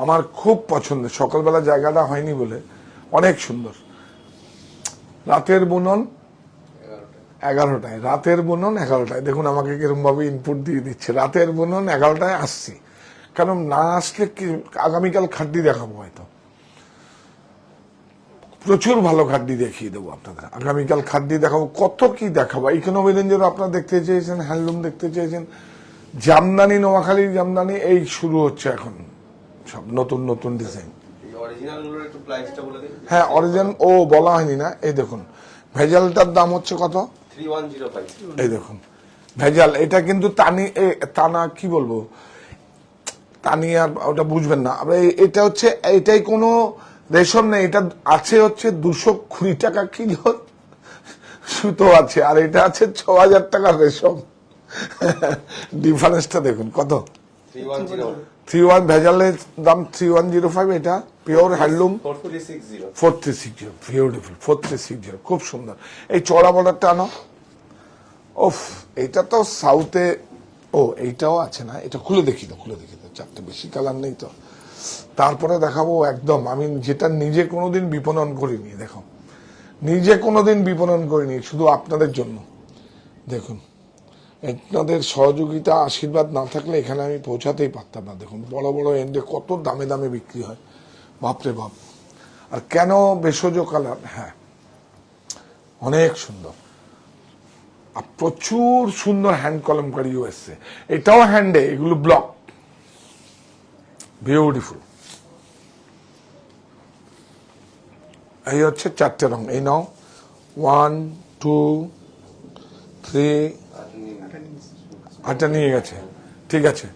আমার খুব পছন্দের। সকালবেলা জায়গাটা হয়নি বলে, অনেক সুন্দর। রাতের বুনন 11টায়, রাতের বুনন 11টায়। দেখুন আমাকে কিরম ভাবে ইনপুট দিয়ে দিচ্ছে। রাতের বুনন 11টায় আসছি, কারণ না আসলে কি আগামীকাল খাড্ডি দেখাবো, হয়তো প্রচুর ভালো খাড্ডি দেখিয়ে দেবো আপনাদের। আগামীকাল খাড্ডি দেখাবো, কত কি দেখাবো। ইকোনমি রেঞ্জেরও আপনারা দেখতে চেয়েছেন, হ্যান্ডলুম দেখতে চেয়েছেন, জামদানি, নোয়াখালীর জামদানি এই শুরু হচ্ছে এখন, সব নতুন নতুন ডিজাইন। হ্যাঁ অরিজিনাল ও বলা হয়নি না। এই দেখুন ভেজালটার দাম হচ্ছে কত? 3105। এই দেখুন ভেজাল। এটা কিন্তু তানা কি বলবো, তানি আর ওটা বুঝবেন না আমরা। এটা হচ্ছে, এটাই কোনো রেশম নেই, এটা আছে হচ্ছে 220 টাকা কিলো সুতো আছে, আর এটা আছে 6,000 টাকার রেশম। ডিফারেন্সটা দেখুন কত। 31 ভেজালের দাম 3105, এটা পিওর হ্যান্ডলুম 4360। বিউটিফুল 4360, খুব সুন্দর। এই চড়া বর্ডারটা আনো। ওফ এটা তো সাউথে। ও এইটাও আছে না, এটা খুলে দেখি তো, খুলে দেখি তো, 4টে বেশি কালার নেই তো। তারপরে দেখাবো একদম আমি যেটা নিজে কোনোদিন বিপণন করিনি। দেখো নিজে কোনোদিন বিপণন করিনি, শুধু আপনাদের জন্য। দেখুন আপনাদের সহযোগিতা আশীর্বাদ না থাকলে এখানে আমি পৌঁছাতেই পারতাম না। দেখুন বড় বড় এন্ডে কত দামে দামে বিক্রি হয়, বাপরে বাপ। আর কেন ভেষজ কালার, হ্যাঁ অনেক সুন্দর। আর প্রচুর সুন্দর হ্যান্ড কলমকারিও এসছে। এটাও হ্যান্ডে, এগুলো ব্লক, বিউটিফুল। এই হচ্ছে 4টে রং। এই নাও 1 2 3, 8টা নিয়ে গেছে, ঠিক আছে।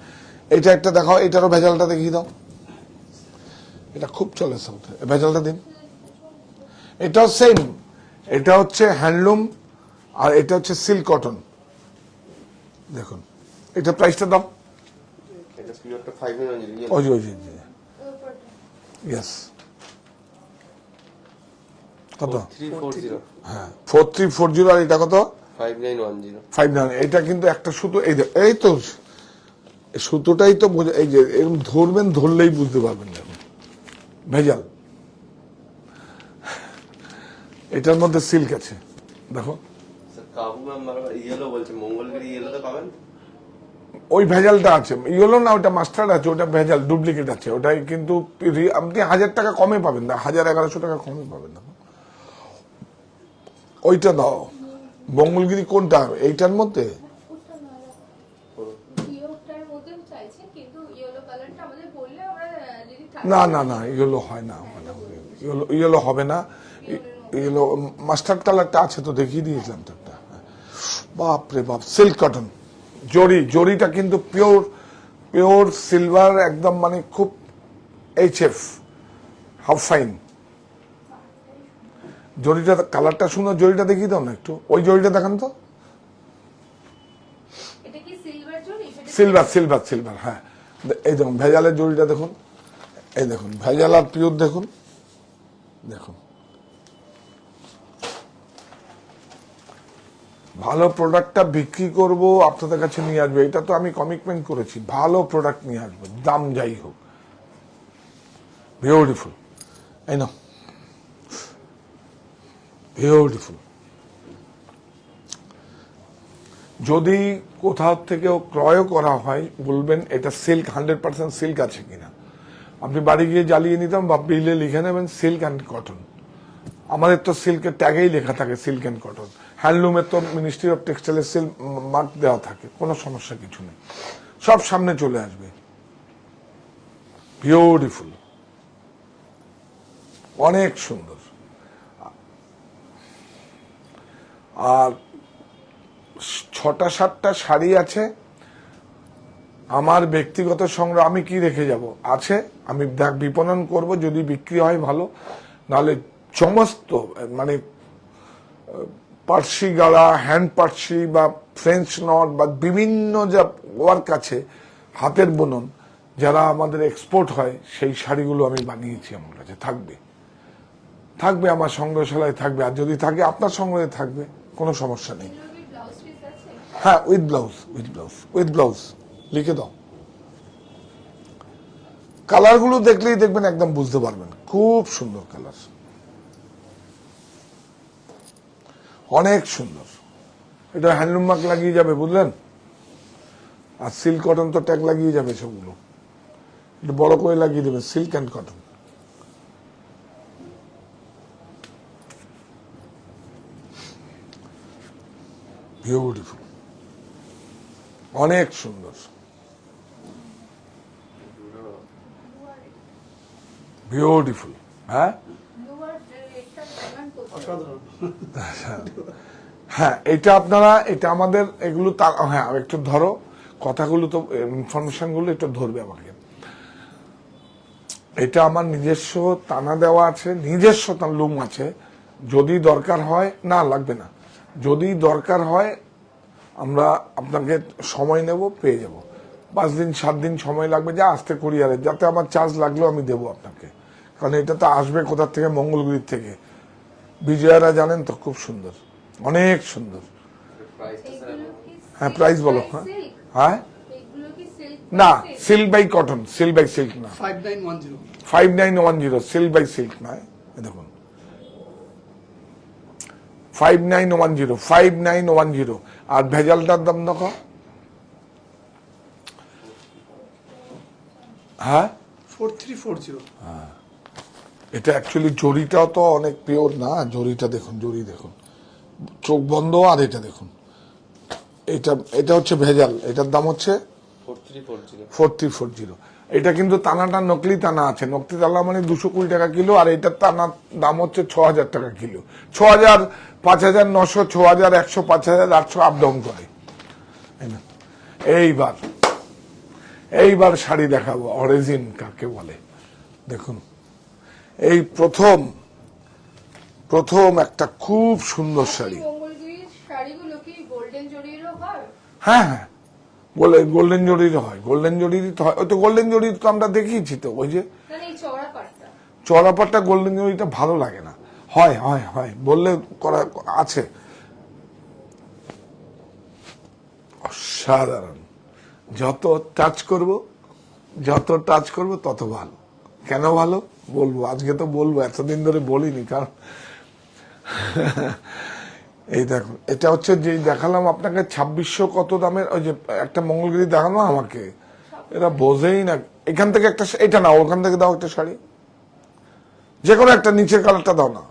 এটা একটা দেখাও, এটারও ভেজালটা দেখিয়ে দাও। এটা খুব চলে সাউথে, ভেজালটা দিন। এটাও সেম, এটা হচ্ছে হ্যান্ডলুম আর এটা হচ্ছে সিল্ক কটন। দেখুন এটা প্রাইসটা দাও। ওই জি ইয়েস, কত? 4340। হ্যাঁ 4340। আর এটা কত? 5910। 59। এটা কিন্তু একটা শুধু এই তো সুতোটাই তো এই যে এরকম ধরবেন, ধরলেই বুঝতে পারবেন দেখুন ভেজাল। এটার মধ্যে সিল্ক আছে দেখো। কাবু ম্যাম ইয়েলো বলছে, মঙ্গলগিরি ইয়েলোতে পাবেন? ওই ভেজালটা আছে, ইয়েলো না, ওটা মাস্টার্ড আছে, ওটা ভেজাল ডুপ্লিকেট আছে। ওটাই কিন্তু আপনি 1000 টাকা কমে পাবেন না, 1100 টাকা কমে পাবেন না। ওইটা দাও। মঙ্গলগিরি কোনটা এইটার মধ্যে? ওটা না, ইয়েলোটার মধ্যেও চাইছে, কিন্তু ইয়েলো কালারটা আমাদের বললে আমরা যদি থাকে। না না না, ইয়েলো হয় না, ইয়েলো হবে না। ইয়েলো মাস্টার্ড কালারটা আছে তো, দেখিয়ে দিয়েছিলাম তো একটা। বাপ রে বাপ, সিল্ক কটন জরিটা কিন্তু পিওর সিলভার একদম, মানে খুব HF, হাফ ফাইন জরিটা। কালারটা সুন্দর, জরিটা দেখিয়ে দাও না একটু, ওই জরিটা দেখান তো। এটা কি সিলভার জরি? সিলভার, হ্যাঁ। এই দেখুন ভেজালের জরিটা দেখুন, এই দেখুন ভেজাল আর পিওর দেখুন, দেখুন ভালো প্রোডাক্টটা বিক্রি করব, আপনাদের কাছে নিয়ে আসবে, এটা তো আমি কমিটমেন্ট করেছি। ভালো প্রোডাক্ট নিয়ে আসবো, দাম যাই হোক। বিউটিফুল, এই না, বিউটিফুল। যদি কোথাও থেকেও ক্রয় করা হয়, বলবেন এটা সিল্ক, 100% সিল্ক আছে কিনা। আপনি বাড়ি গিয়ে জ্বালিয়ে নিতাম বা বিলে লিখে নেবেন সিল্ক অ্যান্ড কটন। আমাদের তো সিল্কের ট্যাগেই লেখা থাকে সিল্ক অ্যান্ড কটন। হ্যান্ডলুমের তো মিনিস্ট্রি অফ টেক্সটাইলের সিল্ক মার্ক দেওয়া থাকে, কোনো সমস্যা কিছু নেই, সব সামনে চলে আসবে। বিউটিফুল, অনেক সুন্দর। আর 6টা-7টা শাড়ি আছে আমার ব্যক্তিগত সংগ্রহ। আমি কি রেখে যাব আছে, আমি বিপণন করব, যদি বিক্রি হয় ভালো, নাহলে সমস্ত মানে পার্সি গালা, হ্যান্ড পার্সি বা ফ্রেঞ্চ নট বা বিভিন্ন যা ওয়ার্ক আছে হাতের বুনন, যারা আমাদের এক্সপোর্ট হয়, সেই শাড়িগুলো আমি বানিয়েছি। আমার কাছে থাকবে আমার সংগ্রহশালায় থাকবে। আর যদি থাকে আপনার সংগ্রহে থাকবে, কোনো সমস্যা নেই। ব্লাউজ পিস আছে? হ্যাঁ, উইথ ব্লাউজ লিখে দাও। কালারগুলো দেখলেই দেখবেন, একদম বুঝতে পারবেন, খুব সুন্দর কালার, অনেক সুন্দর। এটা হ্যান্ডলুম মার্ক লাগিয়ে যাবে, বুঝলেন। আর সিল্ক কটন তো ট্যাগ লাগিয়ে যাবে, সবগুলো একটু বড় করে লাগিয়ে দেবে, সিল্ক অ্যান্ড কটন। বিউটিফুল, অনেক সুন্দর, বিউটিফুল। হ্যাঁ হ্যাঁ, এটা আপনারা, এটা আমাদের এগুলো, হ্যাঁ একটু ধরো কথাগুলো, তো ইনফরমেশন গুলো একটু ধরবে আমাকে। এটা আমার নিজস্ব টানা দেওয়া আছে, নিজস্ব লুম আছে। যদি দরকার হয়, না লাগবে না, যদি দরকার হয় আমরা আপনাকে সময় নেব, পেয়ে যাব। 5 দিন 7 দিন সময় লাগবে, যা আসতে কুরিয়ারে, যাতে আমার চার্জ লাগলেও আমি দেবো আপনাকে। কারণ এটা তো আসবে কোথার থেকে, মঙ্গলগিরির থেকে। বিজয়ারা জানেন তো, খুব সুন্দর, অনেক সুন্দর। হ্যাঁ, প্রাইস বলো। হ্যাঁ, না, silk by cotton, silk by silk না, 5910 সিল্ক বাই সিল্ক নয়। দেখুন 5910 আর ভেজালটার দাম দেখো। হ্যাঁ, 4340। এটা অ্যাকচুয়ালি জরিটাও তো অনেক পিওর না, জরিটা দেখুন, জরি দেখুন, চোখ বন্ধ। আর এটা দেখুন, এটা হচ্ছে ভেজাল, এটার দাম হচ্ছে 4340। এটা কিন্তু টানাটা নকলি টানা আছে, নকলি টানা মানে 220 টাকা কিলো, আর এটার টানার দাম হচ্ছে 6000 টাকা কিলো। 6000, 5900, 6100, 5800 আপ ডাউন করে। এইবার শাড়ি দেখাবো, অরিজিন কাকে বলে দেখুন। এই প্রথম একটা খুব সুন্দর শাড়ি। মঙ্গলগিরির শাড়িগুলো কি গোল্ডেন জরিরও হয়? হ্যাঁ হ্যাঁ, গোল্ডেন জরির হয়, গোল্ডেন জরির তো হয়। ওই তো গোল্ডেন জরির তো আমরা দেখিয়েছি তো, ওই যে চড়াপাটটা গোল্ডেন জরিটা ভালো লাগে না। হয় হয় হয় বললে করা আছে। অসাধারণ, যত টাচ করব তত ভালো। কেন ভালো বলবো, আজকে তো বলবো, এতদিন ধরে বলিনি, কারণ এই দেখুন, এটা হচ্ছে যে দেখালাম আপনাকে 2600 কত দামের, ওই যে একটা মঙ্গলগিরি দেখানো আমাকে, এরা বোঝেই না। এখান থেকে একটা, এটা না, ওখান থেকে দাও একটা শাড়ি, যে কোনো একটা, নিচের কালারটা দাও না,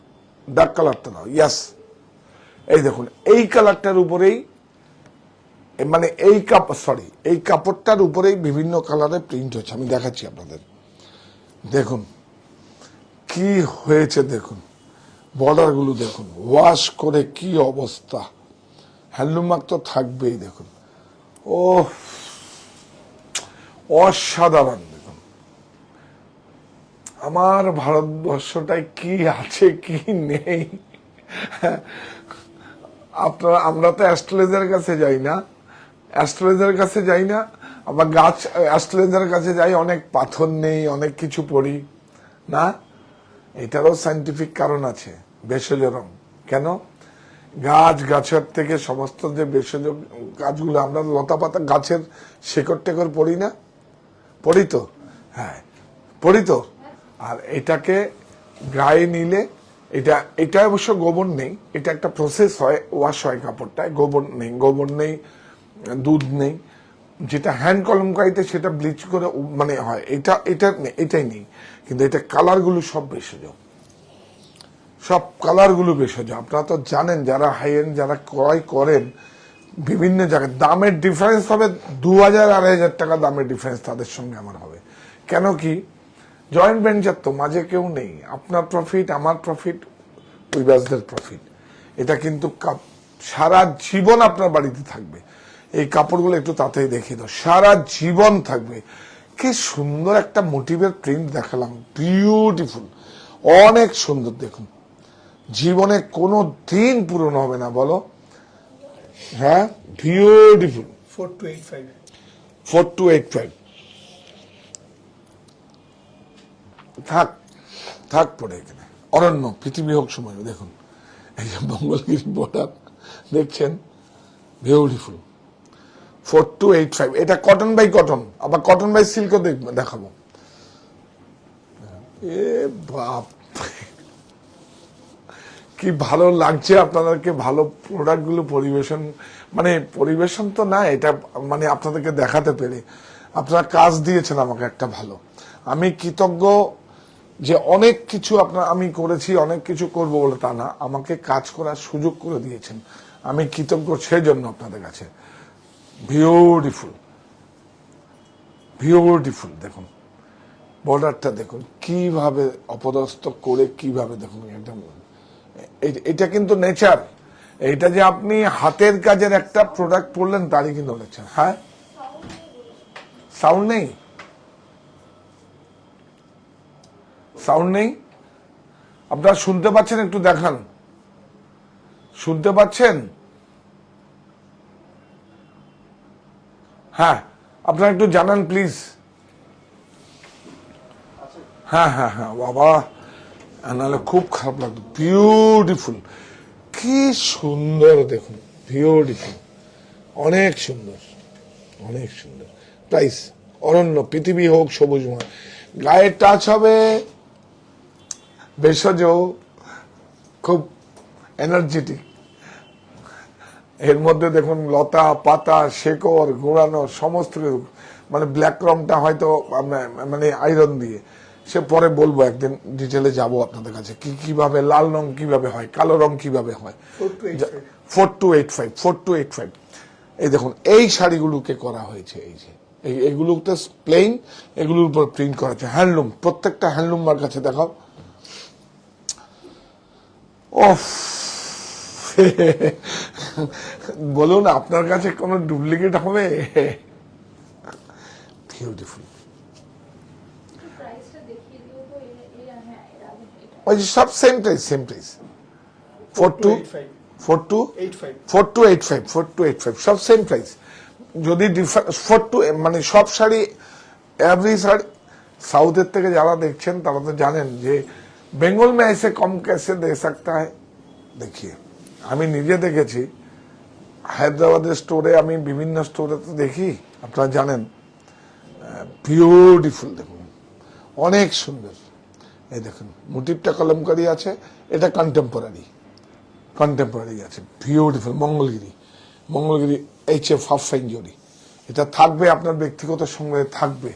ডার্ক কালারটা দাও। ইয়াস, এই দেখুন, এই কালারটার উপরেই, মানে এই এই কাপড়টার উপরেই বিভিন্ন কালারের প্রিন্ট হচ্ছে। আমি দেখাচ্ছি আপনাদের, দেখুন কি হয়েছে, দেখুন বর্ডার গুলো দেখুন, ওয়াশ করে কি অবস্থা, হ্যান্ডলুম মার্ক তো থাকবেই। দেখুন, ও অসাধারণ। দেখুন আমার ভারতবর্ষটায় কি আছে কি নেই, আপনারা, আমরা তো অ্যাস্ট্রোলজারের কাছে যাই না, আবার অ্যাস্ট্রোলজারের কাছে যাই, অনেক পাথর নেই, অনেক কিছু পড়ি না। এটারও সায়েন্টিফিক কারণ আছে। ভেষজ রং কেন, গাছের থেকে সমস্ত যে ভেষজ গাছগুলো, আমরা লতা পাতা গাছের শেকড় টেকড় পড়ি না, পড়ি তো, হ্যাঁ পড়ি তো। আর এটাকে গায়ে নিলে, এটা অবশ্য গোবর নেই, এটা একটা প্রসেস হয়, ওয়াশ হয় কাপড়টায়, গোবর নেই, দুধ নেই, যেটা হ্যান্ড কলমকারিতে সেটা ব্লিচ করে মানে হয়, এটাই নেই। কিন্তু এটা কালারগুলো সব ভেষজ, আপনারা তো জানেন, যারা হাই এন্ড যারা ক্রয় করেন বিভিন্ন জায়গায়, দামের ডিফারেন্স হবে 2000-2500 টাকা দামের ডিফারেন্স তাদের সঙ্গে আমার হবে। কেন কি, জয়েন্ট ভেঞ্চার তো, মাঝে কেউ নেই, আপনার প্রফিট, আমার প্রফিট, উইভার্সদের প্রফিট। এটা কিন্তু সারা জীবন আপনার বাড়িতে থাকবে। এই কাপড়গুলো একটু তাড়াতাড়ি দেখিয়ে দাও, সারা জীবন থাকবে। কি সুন্দর একটা মোটিভের প্রিন্ট দেখালাম, বিউটিফুল, অনেক সুন্দর। দেখুন, জীবনে কোনো দিন পুরনো হবে না, বলো, হ্যাঁ, বিউটিফুল। 4285 থাক পড়ে এখানে। অরণ্য, পৃথিবী হোক সময়। দেখুন এই যে মঙ্গলগিরি বর্ডার দেখছেন, বিউটিফুল। 4285, এটা কটন বাই কটন, আবার কটন বাই সিল্কও দেখাবো। এ বাপ, কি ভালো লাগছে আপনাদেরকে, ভালো প্রোডাক্ট গুলো পরিবেশন তো না, এটা মানে আপনাদেরকে দেখাতে পেরে। আপনারা কাজ দিয়েছেন আমাকে একটা ভালো, আমি কৃতজ্ঞ যে অনেক কিছু আমি করেছি, অনেক কিছু করবো বলে তা না, আমাকে কাজ করার সুযোগ করে দিয়েছেন, আমি কৃতজ্ঞ সেজন্য আপনাদের কাছে। বিউটিফুল দেখুন, বর্ডারটা দেখুন কিভাবে অপদস্থ করে, কিভাবে দেখুন একদম, এটা কিন্তু নেচার। এটা যে আপনি হাতের কাজের একটা প্রোডাক্ট পড়লেন তারই কিন্তু নেচার। হ্যাঁ, সাউন্ড নেই, আপনারা শুনতে পাচ্ছেন? একটু দেখান, শুনতে পাচ্ছেন? হ্যাঁ, আপনারা একটু জানান প্লিজ। হ্যাঁ, বাবা, নাহলে খুব খারাপ লাগতো। বিউটিফুল, কি সুন্দর দেখুন, বিউটিফুল, অনেক সুন্দর। প্রাইস, অরণ্য, পৃথিবী হোক সবুজময়, গায়ে টাচ হবে ভেষজ, খুব এনার্জেটিক। এর মধ্যে দেখুন লতা পাতা শেকড় গোড়ানো সমস্ত কিছু, মানে ব্ল্যাক রংটা হয়তো মানে আয়রন দিয়ে, সে পরে বলবো, একদিন ডিটেলে যাব আপনাদের কাছে, কিভাবে লাল রং কিভাবে হয়, কালো রং কিভাবে হয়। 4285। এই দেখুন, এই শাড়িগুলোকে করা হয়েছে, এই যে এইগুলোতে প্লেন, এগুলোর উপর প্রিন্ট করা হয়েছে, হ্যান্ডলুম, প্রত্যেকটা হ্যান্ডলুম মার কাছে দেখাও। বলুন, আপনার কাছে কোনো ডুপ্লিকেট হবে? বিউটিফুল, ওই সব সেম প্রাইস 4285 সব সেম প্রাইস। যদি মানে সব শাড়ি, এভরি শাড়ি, সাউথের থেকে যারা দেখছেন তারা তো জানেন যে বেঙ্গল में ऐसे कम कैसे दे सकता है। देखिए, আমি নিজে দেখেছি, হায়দ্রাবাদের স্টোরে, আমি বিভিন্ন স্টোরে তো দেখি, আপনারা জানেন, বিউটিফুল দেখুন, অনেক সুন্দর। এই দেখুন মোটিভটা কলমকারী আছে, এটা কন্টেম্পোরারি আছে, beautiful. Mangalagiri HF half fine জরি, এটা থাকবে আপনার ব্যক্তিগত সংগ্রহে থাকবে।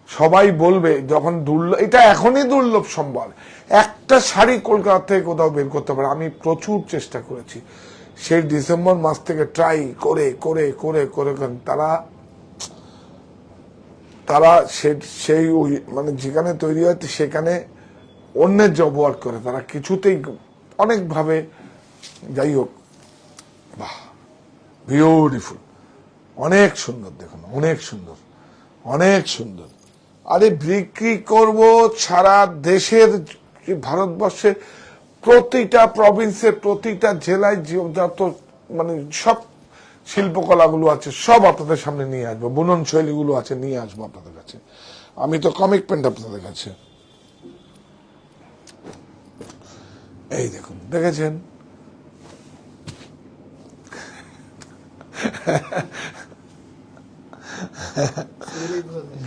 সবাই বলবে যখন দুর্লভ, এটা এখনই দুর্লভ সম্বল। একটা শাড়ি কলকাতা থেকে কোথাও বের করতে পারে, আমি প্রচুর চেষ্টা করেছি সেই ডিসেম্বর মাস থেকে, ট্রাই করে করে করে করে তারা সেই মানে যেখানে তৈরি হয় সেখানে অন্যের জব ওয়ার্ক করে, তারা কিছুতেই অনেকভাবে, যাই হোক, বাহ বিউটিফুল, অনেক সুন্দর দেখুন, অনেক সুন্দর, অনেক সুন্দর। আরে বিক্রি করব সারা দেশের, ভারতবর্ষের প্রতিটা প্রভিন্সের, প্রতিটা জেলায় যত মানে সব শিল্পকলাগুলো আছে সব আপনাদের সামনে নিয়ে আসবো, বুনন শৈলীগুলো আছে নিয়ে আসবো আপনাদের কাছে। আমি তো কমিটমেন্ট আপনাদের কাছে। এই দেখুন, দেখেছেন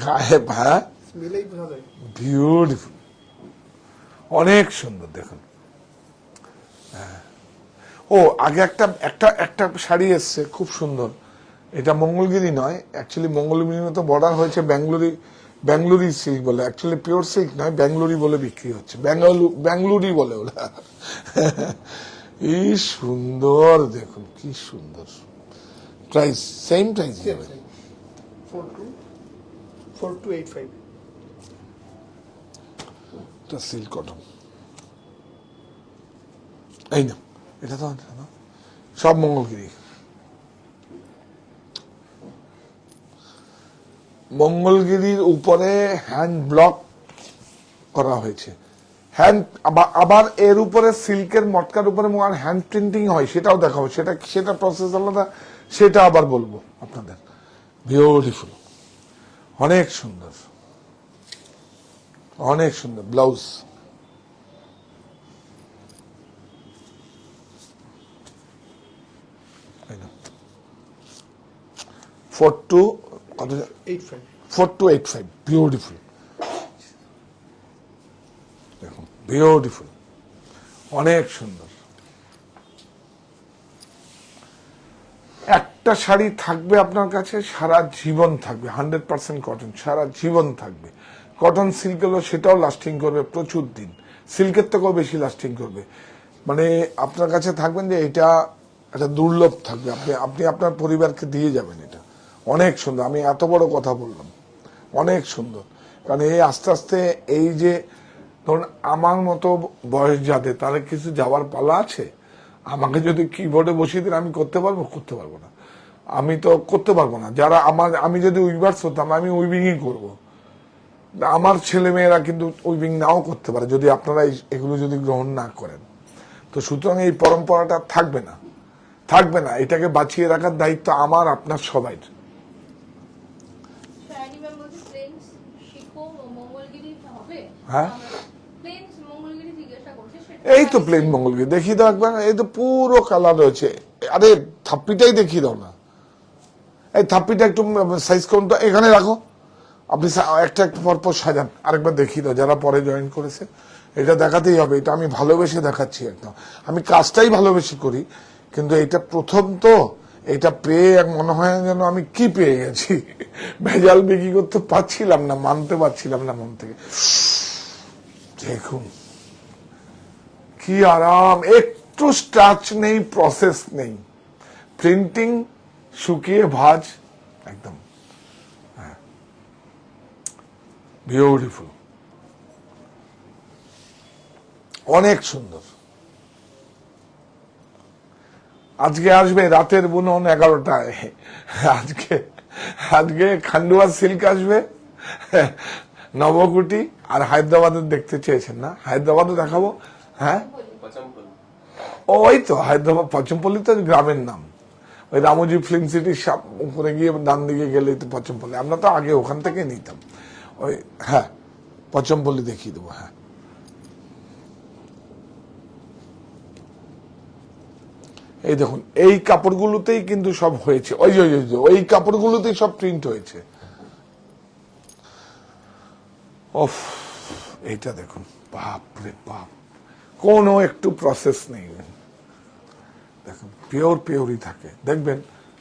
গায়ে, হ্যাঁ বিউটিফুল, অনেক সুন্দর দেখুন। ও আগে একটা শাড়ি এসছে খুব সুন্দর, এটা মঙ্গলগিরি নয়, অ্যাকচুয়ালি মঙ্গলগিরি তো বর্ডার হয়েছে ব্যাঙ্গালোরি সিল্ক বলে, অ্যাকচুয়ালি পিওর সিল্ক নয়, ব্যাঙ্গালোরি বলে বিক্রি হচ্ছে, ব্যাঙ্গালোরি বলে ওরা। কি সুন্দর দেখুন, কি সুন্দর। Price same price, 4285 silk cotton. এই না, এটা তো সব মঙ্গলগিরি। মঙ্গলগিরির উপরে হ্যান্ড ব্লক করা হয়েছে, আবার এর উপরে সিল্কের মটকার উপরে হ্যান্ড প্রিন্টিং হয়, সেটাও দেখাবো, সেটা প্রসেস আলাদা, সেটা আবার বলবো আপনাদের। বিউটিফুল, অনেক সুন্দর, অনেক সুন্দর ব্লাউজ। ফোর টু 4285, বিউটিফুল দেখুন, বিউটিফুল, অনেক সুন্দর। একটা শাড়ি থাকবে আপনার কাছে সারা জীবন থাকবে, 100% কটন, সারা জীবন থাকবে। কটন সিল্ক হলো সেটাও লাস্টিং করবে প্রচুর দিন, সিল্কের থেকেও বেশি লাস্টিং করবে। মানে আপনার কাছে থাকবেন যে এটা একটা দুর্লভ থাকবে, আপনি আপনার পরিবারকে দিয়ে যাবেন। এটা অনেক সুন্দর, আমি এত বড় কথা বললাম, অনেক সুন্দর। কারণ এই আস্তে আস্তে এই যে ধরুন আমার মতো বয়স যাদের, তাদের কিছু যাওয়ার পালা আছে। আমাকে যদি কিবোর্ডে বসিয়ে দিন আমি করতে পারবো না, আমি তো করতে পারবো না। যারা আমি যদি উইভার্স হতাম, আমি উইভিংই করব। আমার ছেলে মেয়েরা কিন্তু উইভিং নাও করতে পারে যদি আপনারা এগুলো যদি গ্রহণ না করেন। তো সুতরাং এই পরম্পরাটা থাকবে না, এটাকে বাঁচিয়ে রাখার দায়িত্ব আমার, আপনার সবাই। হ্যাঁ, এই তো প্লেন মঙ্গলগিরি দেখিয়ে দাও একবার, এই তো পুরো কালার রয়েছে। আরে থাপ্পিটাই দেখিয়ে দাও না, এই থাপ্পিটা একটু সাইজ করুন তো, এখানে রাখো, আপনি একটা পরপর সাজান, আরেকবার দেখিয়ে দাও। যারা পরে জয়েন করেছে এটা দেখাতেই হবে, এটা আমি ভালোবেসে দেখাচ্ছি একদম, আমি কাজটাই ভালোবেসে করি। কিন্তু এটা প্রথম তো, এটা পেয়ে মনে হয় যেন আমি কি পেয়ে গেছি, ভেজাল বিক্রি করতে পারছিলাম না, মানতে পারছিলাম না মন থেকে। দেখুন কি আরাম, একটু স্টাচ নেই, প্রসেস নেই, প্রিন্টিং শুকিয়ে ভাঁজ একদম, বিউটিফুল, অনেক সুন্দর। আজকে আসবে রাতের বুনন 11টায়, আজকে খান্ডুয়া সিল্ক আসবে, নবকুটি, আর হায়দ্রাবাদের দেখতে চেয়েছেন না, হায়দ্রাবাদও দেখাবো। হ্যাঁ, ওই তো হায়দ্রাবাদ, পচমপল্লী তো গ্রামের নাম, ওই রামোজি ফিল্ম সিটির উপরে গিয়ে ডান দিকে গেলে তো পচমপল্লী, আমরা তো আগে ওখান থেকে নিতাম ওই। হ্যাঁ, পচমপল্লী দেখিয়ে দেবো। হ্যাঁ, এই দেখুন এই কাপড়গুলোতেই কিন্তু সব হয়েছে, ওই যে ওই কাপড়গুলোতেই সব প্রিন্ট হয়েছে। ওফ, এইটা দেখুন, বাপ রে বাপ, কোনো একটু প্রসেস নেই, দেখুন পিওরই থাকে। দেখবেন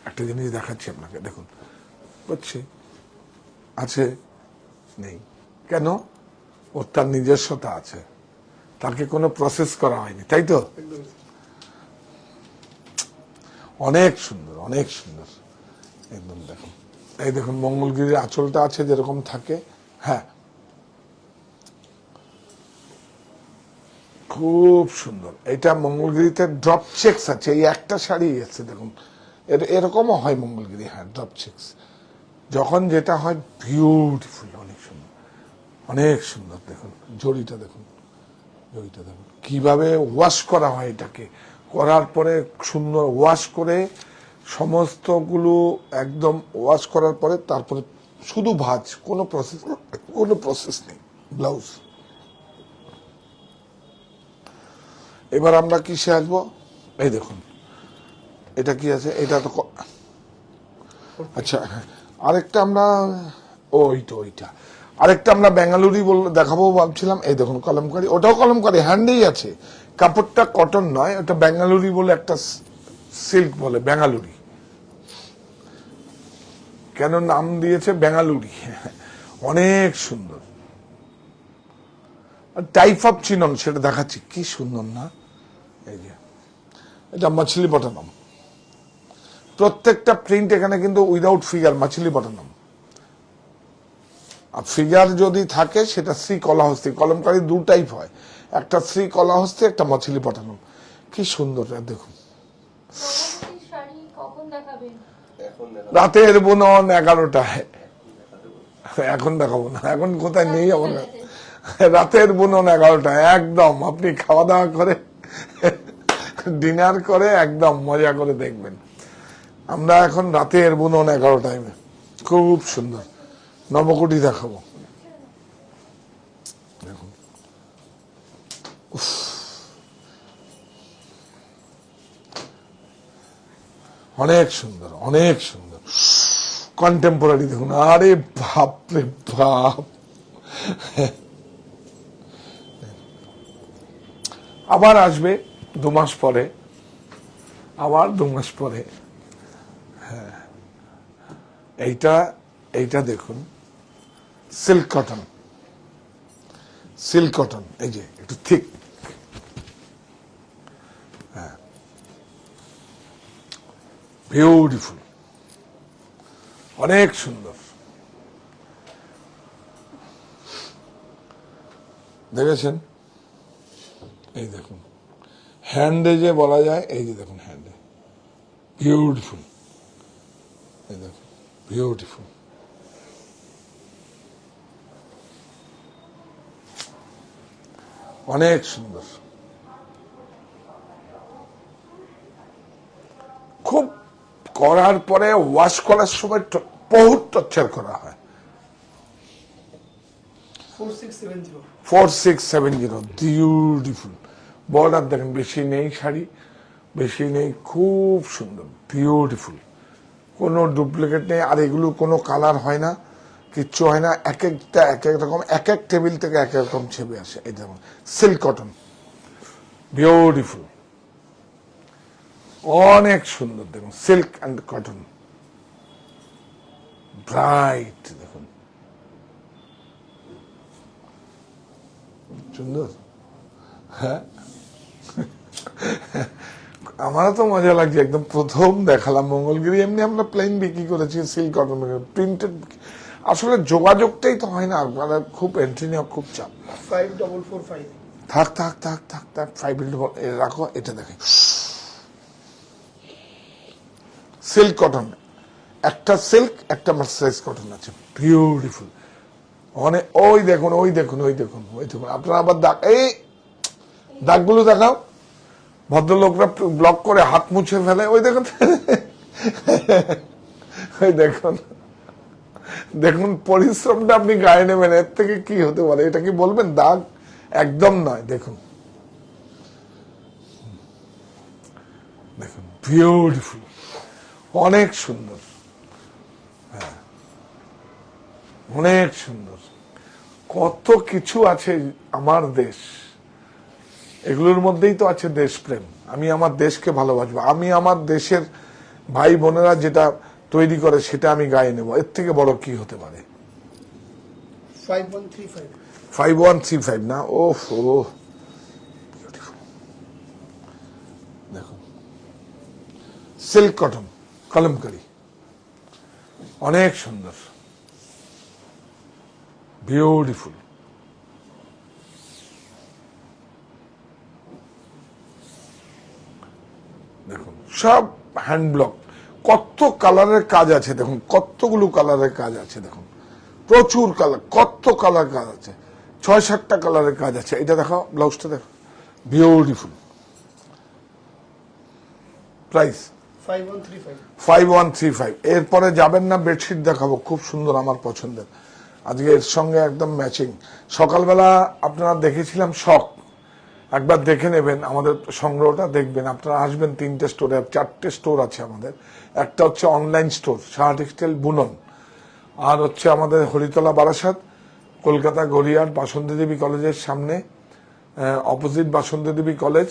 একটা জিনিস দেখাচ্ছি আপনাকে, দেখুন বুঝছি আছে নেই কেন, ওর তার নিজস্বতা আছে, তাকে কোনো প্রসেস করা হয়নি, তাই তো? একদম অনেক সুন্দর, অনেক সুন্দর একদম। দেখুন এই দেখুন মঙ্গলগিরির আঁচলটা আছে যেরকম থাকে, হ্যাঁ খুব সুন্দর। এটা মঙ্গলগিরিতে ড্রপ চেকস আছে, এই একটা শাড়ি আছে দেখুন, এরকমও হয় মঙ্গলগিরি, হ্যাঁ ড্রপ চেকস যখন যেটা হয় বিউটিফুল, অনেক সুন্দর, অনেক সুন্দর। দেখুন জড়িটা দেখুন, জড়িটা দেখুন কিভাবে ওয়াশ করা হয়, এটাকে করার পরে সুন্দর ওয়াশ করে সমস্তগুলো একদম ওয়াশ করার পরে তারপরে শুধু ভাঁজ, কোনো প্রসেস নেই। ব্লাউজ এবার আমরা কিসে আসবো, এই দেখুন এটা কি আছে, এটা তো আচ্ছা আরেকটা আমরা ওইটা আরেকটা আমরা বেঙ্গালুরি দেখাবো ভাবছিলাম। এই দেখুন কলমকারি, ওটাও কলমকারি, হ্যান্ডেই আছে, কাপড়টা কটন নয়, ওটা বেঙ্গালুরি বলে একটা সিল্ক বলে, বেঙ্গালুরি কেন নাম দিয়েছে বেঙ্গালুরি, অনেক সুন্দর। টাইপ অফ চিনন সেটা দেখাচ্ছি, কি সুন্দর না, এই যে এটা মাছলিপট্টনম, প্রত্যেকটা প্রিন্ট এখানে কিন্তু উইদাউট ফিগার, মাছলিপট্টনম। আর ফিগার যদি থাকে সেটা শ্রী কলাহস্তি, কলমকারী দু টাইপ হয়, একটা শ্রী কলাহস্তি, একটা মাছলিপট্টনম। কি সুন্দর দেখুন। পরবর্তী শাড়ি কখন দেখাবেন? এখন দেখা রাতের বুনন 11টায়, এখন দেখাবো না, এখন কোথায় নেই আমার, রাতের বুনন 11টায় একদম, আপনি খাওয়া দাওয়া করে ডিনার করে একদম মজা করে দেখবেন। আমরা এখন রাতের বুনন 11টায়, খুব সুন্দর নবকোটি দেখাবো। দেখুন অনেক সুন্দর, অনেক সুন্দর কন্টেম্পোরারি দেখুন, আরে বাপ রে বাপ। আবার আসবে 2 মাস পরে, আবার 2 মাস পরে, হ্যাঁ এইটা দেখুন সিল্ক কটন, সিল্ক কটন, এই যে একটু থিক, হ্যাঁ বিউটিফুল, অনেক সুন্দর। দেখেছেন, এই দেখুন হ্যান্ডে যে বলা যায়, এই যে দেখুন হ্যান্ডে, বিউটিফুল, এই দেখুন বিউটিফুল। অনেক সুন্দর, খুব করার পরে ওয়াশ করার সময় বহুত টর্চার করা হয়। 4670 4670 বিউটিফুল। বর্ডার দেখেন, বেশি নেই শাড়ি, বেশি নেই, খুব সুন্দর বিউটিফুল, কোনো ডুপ্লিকেট নেই। আর এগুলো কোনো কালার হয় না, কিচ্ছু হয় না, এক একটা এক এক রকম, এক এক টেবিল থেকে এক এক রকম ছবি আসে। এই যেমন সিল্ক কটন, বিউটিফুল, অনেক সুন্দর। দেখুন সিল্ক অ্যান্ড কটন, ব্রাইট, দেখুন সুন্দর, হ্যাঁ আমারও তো মজা লাগছে, একদম প্রথম দেখালাম মঙ্গলগিরি। এমনি আমরা প্লেন বিক্রি করেছি সিল্ক কটন, প্রিন্টেড আসলে যোগাযোগটাই তো হয় না, মানে খুব এন্ট্রি নেওয়া খুব চাপ। 5445 থাক 5 রাখো, এটা দেখে সিল্ক কটন, একটা সিল্ক একটা মার্সারাইজ কটন আছে, বিউটিফুল। অনেক, ওই দেখুন আপনারা আবার দাগ, এই দাগগুলো দেখাও, ভদ্রলোকরা ব্লক করে হাত মুছে ফেলে, ওই দেখুন ওই দেখুন পরিশ্রমটা আপনি গায়ে নেবেন, এর থেকে কি হতে পারে? এটা কি বলবেন দাগ? একদম নয়। দেখুন বিউটিফুল, অনেক সুন্দর, হ্যাঁ অনেক সুন্দর। কত কিছু আছে আমার দেশ, এগুলোর মধ্যেই তো আছে দেশপ্রেম। আমি আমার দেশকে ভালোবাসবো, আমি আমার দেশের ভাই বোনেরা যেটা তৈরি করে সেটা আমি গায়ে নেব। এর থেকে বড় কি হতে পারে? 5135 5135 না? ও দেখুন, সিল্ক কটন কলমকারি, অনেক সুন্দর, বিউটিফুল। দেখুন সব হ্যান্ড ব্লক, কত কালারের কাজ আছে দেখুন, কতগুলো কালারের কাজ আছে দেখুন, প্রচুর কালার, কত কালার কাজ আছে, 6-7টা কালারের কাজ আছে। এটা দেখো, ব্লাউজটা দেখো, বিউটিফুল। প্রাইস 5135 5135। এরপরে যাবেন না, বেডশিট দেখাবো খুব সুন্দর, আমার পছন্দের, আজকে এর সঙ্গে একদম ম্যাচিং। সকালবেলা আপনারা দেখেছিলাম শখ, একবার দেখে নেবেন আমাদের সংগ্রহটা, দেখবেন। আপনারা আসবেন 3টে স্টোরে, 4টে স্টোর আছে আমাদের। একটা হচ্ছে অনলাইন স্টোর সাহা টেক্সটাইল বুনন, আর হচ্ছে আমাদের হরিতলা বারাসাত, কলকাতা গড়িয়ার বাসন্তী দেবী কলেজের সামনে, অপোজিট বাসন্তী দেবী কলেজ,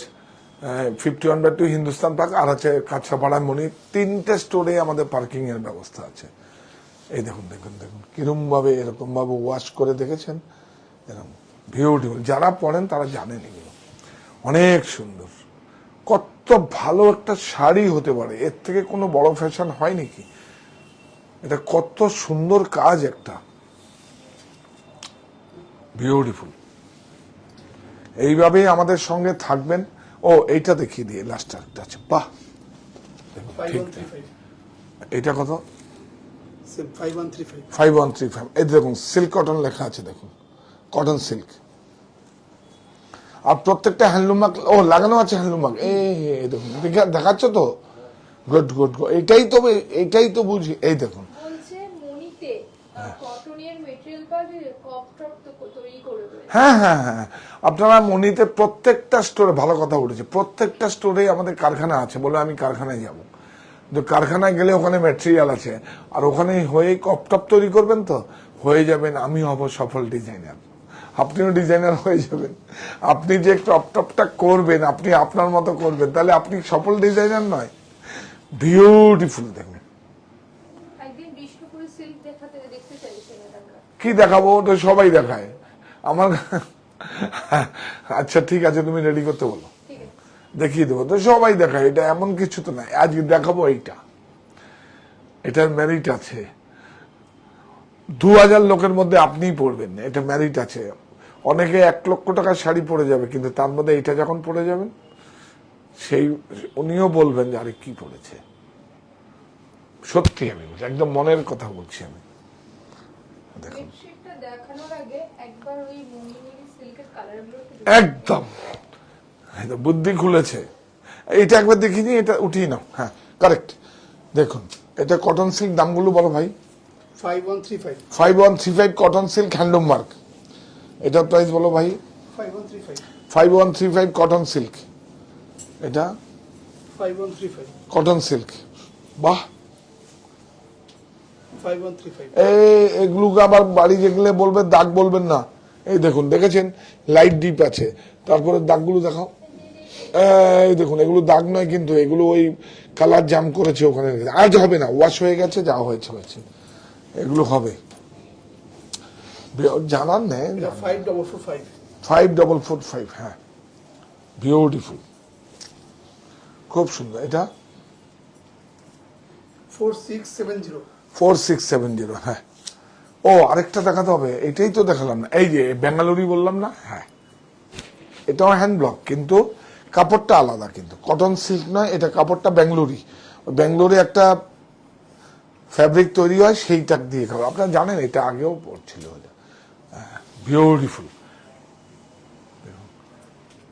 51/2 হিন্দুস্তান পার্ক, আর আছে কাছাপাড়া মণি। 3টে স্টোরে আমাদের পার্কিং এর ব্যবস্থা আছে। এই দেখুন দেখুন দেখুন কিরম ভাবে, এরকম ভাবে ওয়াশ করে দেখেছেন, এরকম বিউটিফুল। যারা পড়েন তারা জানেন এগুলো, অনেক সুন্দর। কত ভালো একটা শাড়ি হতে পারে, এর থেকে কোনো বড় ফ্যাশন হয় নাকি? এটা কত সুন্দর কাজ একটা, বিউটিফুল। এইভাবেই আমাদের সঙ্গে থাকবেন। ও এইটা দেখিয়ে দিয়ে লাস্ট একটা আছে, বাহ, ঠিক। 5135 এটা কত? 5135 5135। এই দেখুন সিল্ক কটন লেখা আছে, দেখুন কটন সিল্ক, আর প্রত্যেকটা হ্যান্ডলুম মার্ক, ও লাগানো আছে হ্যান্ডলুম মার্ক। এই দেখুন, দেখাচ্ছ তো, গুড গুড। এটাই তো বুঝি। এই দেখুন, বলছে মনিতে কটনের মেটেরিয়াল পাবে, কপ টপ তো তৈরি করবে। হ্যাঁ হ্যাঁ হ্যাঁ, আপনারা মনিতে প্রত্যেকটা স্টোরে, ভালো কথা উঠেছে, প্রত্যেকটা স্টোরে আমাদের কারখানা আছে বলে আমি কারখানায় যাব। তো কারখানায় গেলে ওখানে ম্যাটেরিয়াল আছে, আর ওখানে হয়ে কপটপ তৈরি করবেন তো হয়ে যাবেন। আমি হব সফল ডিজাইনার, আপনিও ডিজাইনার হয়ে যাবেন। আপনি যে টপটপটা করবেন, আপনি আপনার মতো করবেন, তাহলে আপনি সফল ডিজাইনার নয়? বিউটিফুল। দেখুন একদিন বিষ্ণুপুরি সিল্ক দেখতে চাইছেন এখানকার। কি দেখাবো, ওটা সবাই দেখায় আমার। আচ্ছা ঠিক আছে, তুমি রেডি করতে বলো, ঠিক আছে, দেখিয়ে দেবো। তো সবাই দেখায়, এটা এমন কিছু তো নাই। আজকে দেখাবো এইটা, এটার মেরিট আছে। 2000 লোকের মধ্যে আপনিই পড়বেন, এটা মেরিট আছে। অনেকে 1 লক্ষ টাকার শাড়ি পরে যাবে, কিন্তু তার মধ্যে এটা যখন পরে যাবেন, সেই উনিও বলবেন যে আরে কি পড়েছে। সত্যি আমি বলছি, একদম মনের কথা বলছি আমি। দেখুন বেডশিটটা দেখানোর আগে একবার ওই মঙ্গলগিরি সিল্কের কালারগুলো একদম, এই তো বুদ্ধি খুলেছে। এটা একবার দেখিনি, এটা উঠিয়ে নাও। হ্যাঁ কারেক্ট। দেখুন এটা কটন সিল্ক, দামগুলো বলো ভাই। 5135 5135 কটন সিল্ক হ্যান্ডলুম মার্ক। এটার প্রাইস বলো ভাই। 5135 5135 কটন সিল্ক, এটা 5135 কটন সিল্ক। বাহ, 5135 এগুলোকে আবার বাড়ি যেগুলো বলবে দাগ বলবেন না। এই দেখুন, দেখেছেন লাইট ডিপ আছে, তারপরে দাগগুলো দেখাও। এই দেখুন, এগুলো দাগ নয় কিন্তু, এগুলো ওই কালার জাম করেছে ওখানে। আজ হবে না, ওয়াশ হয়ে গেছে, যা হয়েছে হয়েছে, এগুলো হবে। জানার নেই। এটা 5445 5445, হ্যাঁ বিউটিফুল, খুব সুন্দর। এটা 4670 4670, হ্যাঁ। ও আরেকটা দেখাতে হবে, এটাই তো দেখালাম না, এই যে বেঙ্গালুরি বললাম না, হ্যাঁ এটাও হ্যান্ড ব্লক, কিন্তু কাপড়টা আলাদা, কিন্তু কটন সিল্ক নয়, এটা কাপড়টা বেঙ্গলুরি। বেঙ্গলুরি একটা ফ্যাব্রিক তৈরি হয়, সেইটা দিয়ে খাবো। আপনারা জানেন, এটা আগেও পড়ছিল। বিউটিফুল।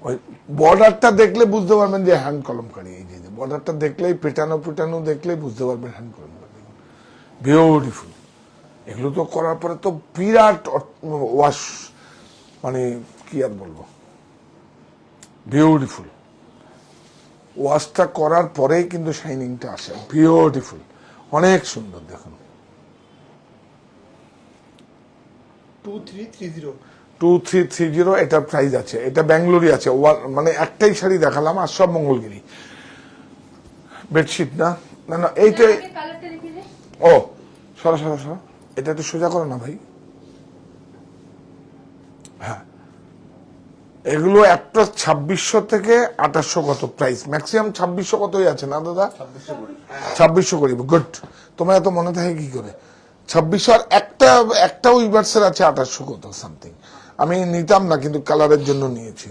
ওই বর্ডারটা দেখলে বুঝতে পারবেন যে হ্যান্ড কলমকারি। এই যে বর্ডারটা দেখলেই, পেটানো পেটানো দেখলেই বুঝতে পারবেন হ্যান্ড কলমকারি। বিউটিফুল। এগুলো তো করার পরে তো বিরাট ওয়াশ, মানে কি আর বলবো, বিউটিফুল। ওয়াশটা করার পরেই কিন্তু শাইনিংটা আসে, বিউটিফুল, অনেক সুন্দর। দেখুন 2330 2330 এটার প্রাইস আছে। এটা ব্যাঙ্গালোরই আছে, মানে একটাই শাড়ি দেখালাম আর সব মঙ্গলগিরি বেডশিট। না না না এইটাই। কালারটা দেখি যে ও সরা সরা সরা, এটা একটু সোজা করো না ভাই। হ্যাঁ, এগুলো একটা 2600 থেকে 2800 কত প্রাইস, ম্যাক্সিমাম 2600 কতই আছে না দাদা? 2600 করিব। গুড, তোমার এত মনে থাকে কি করে? 2600। আর একটা উইভার্সের আছে 2800 কত সামথিং। আমি নিতাম না কিন্তু কালারের জন্য নিয়েছি।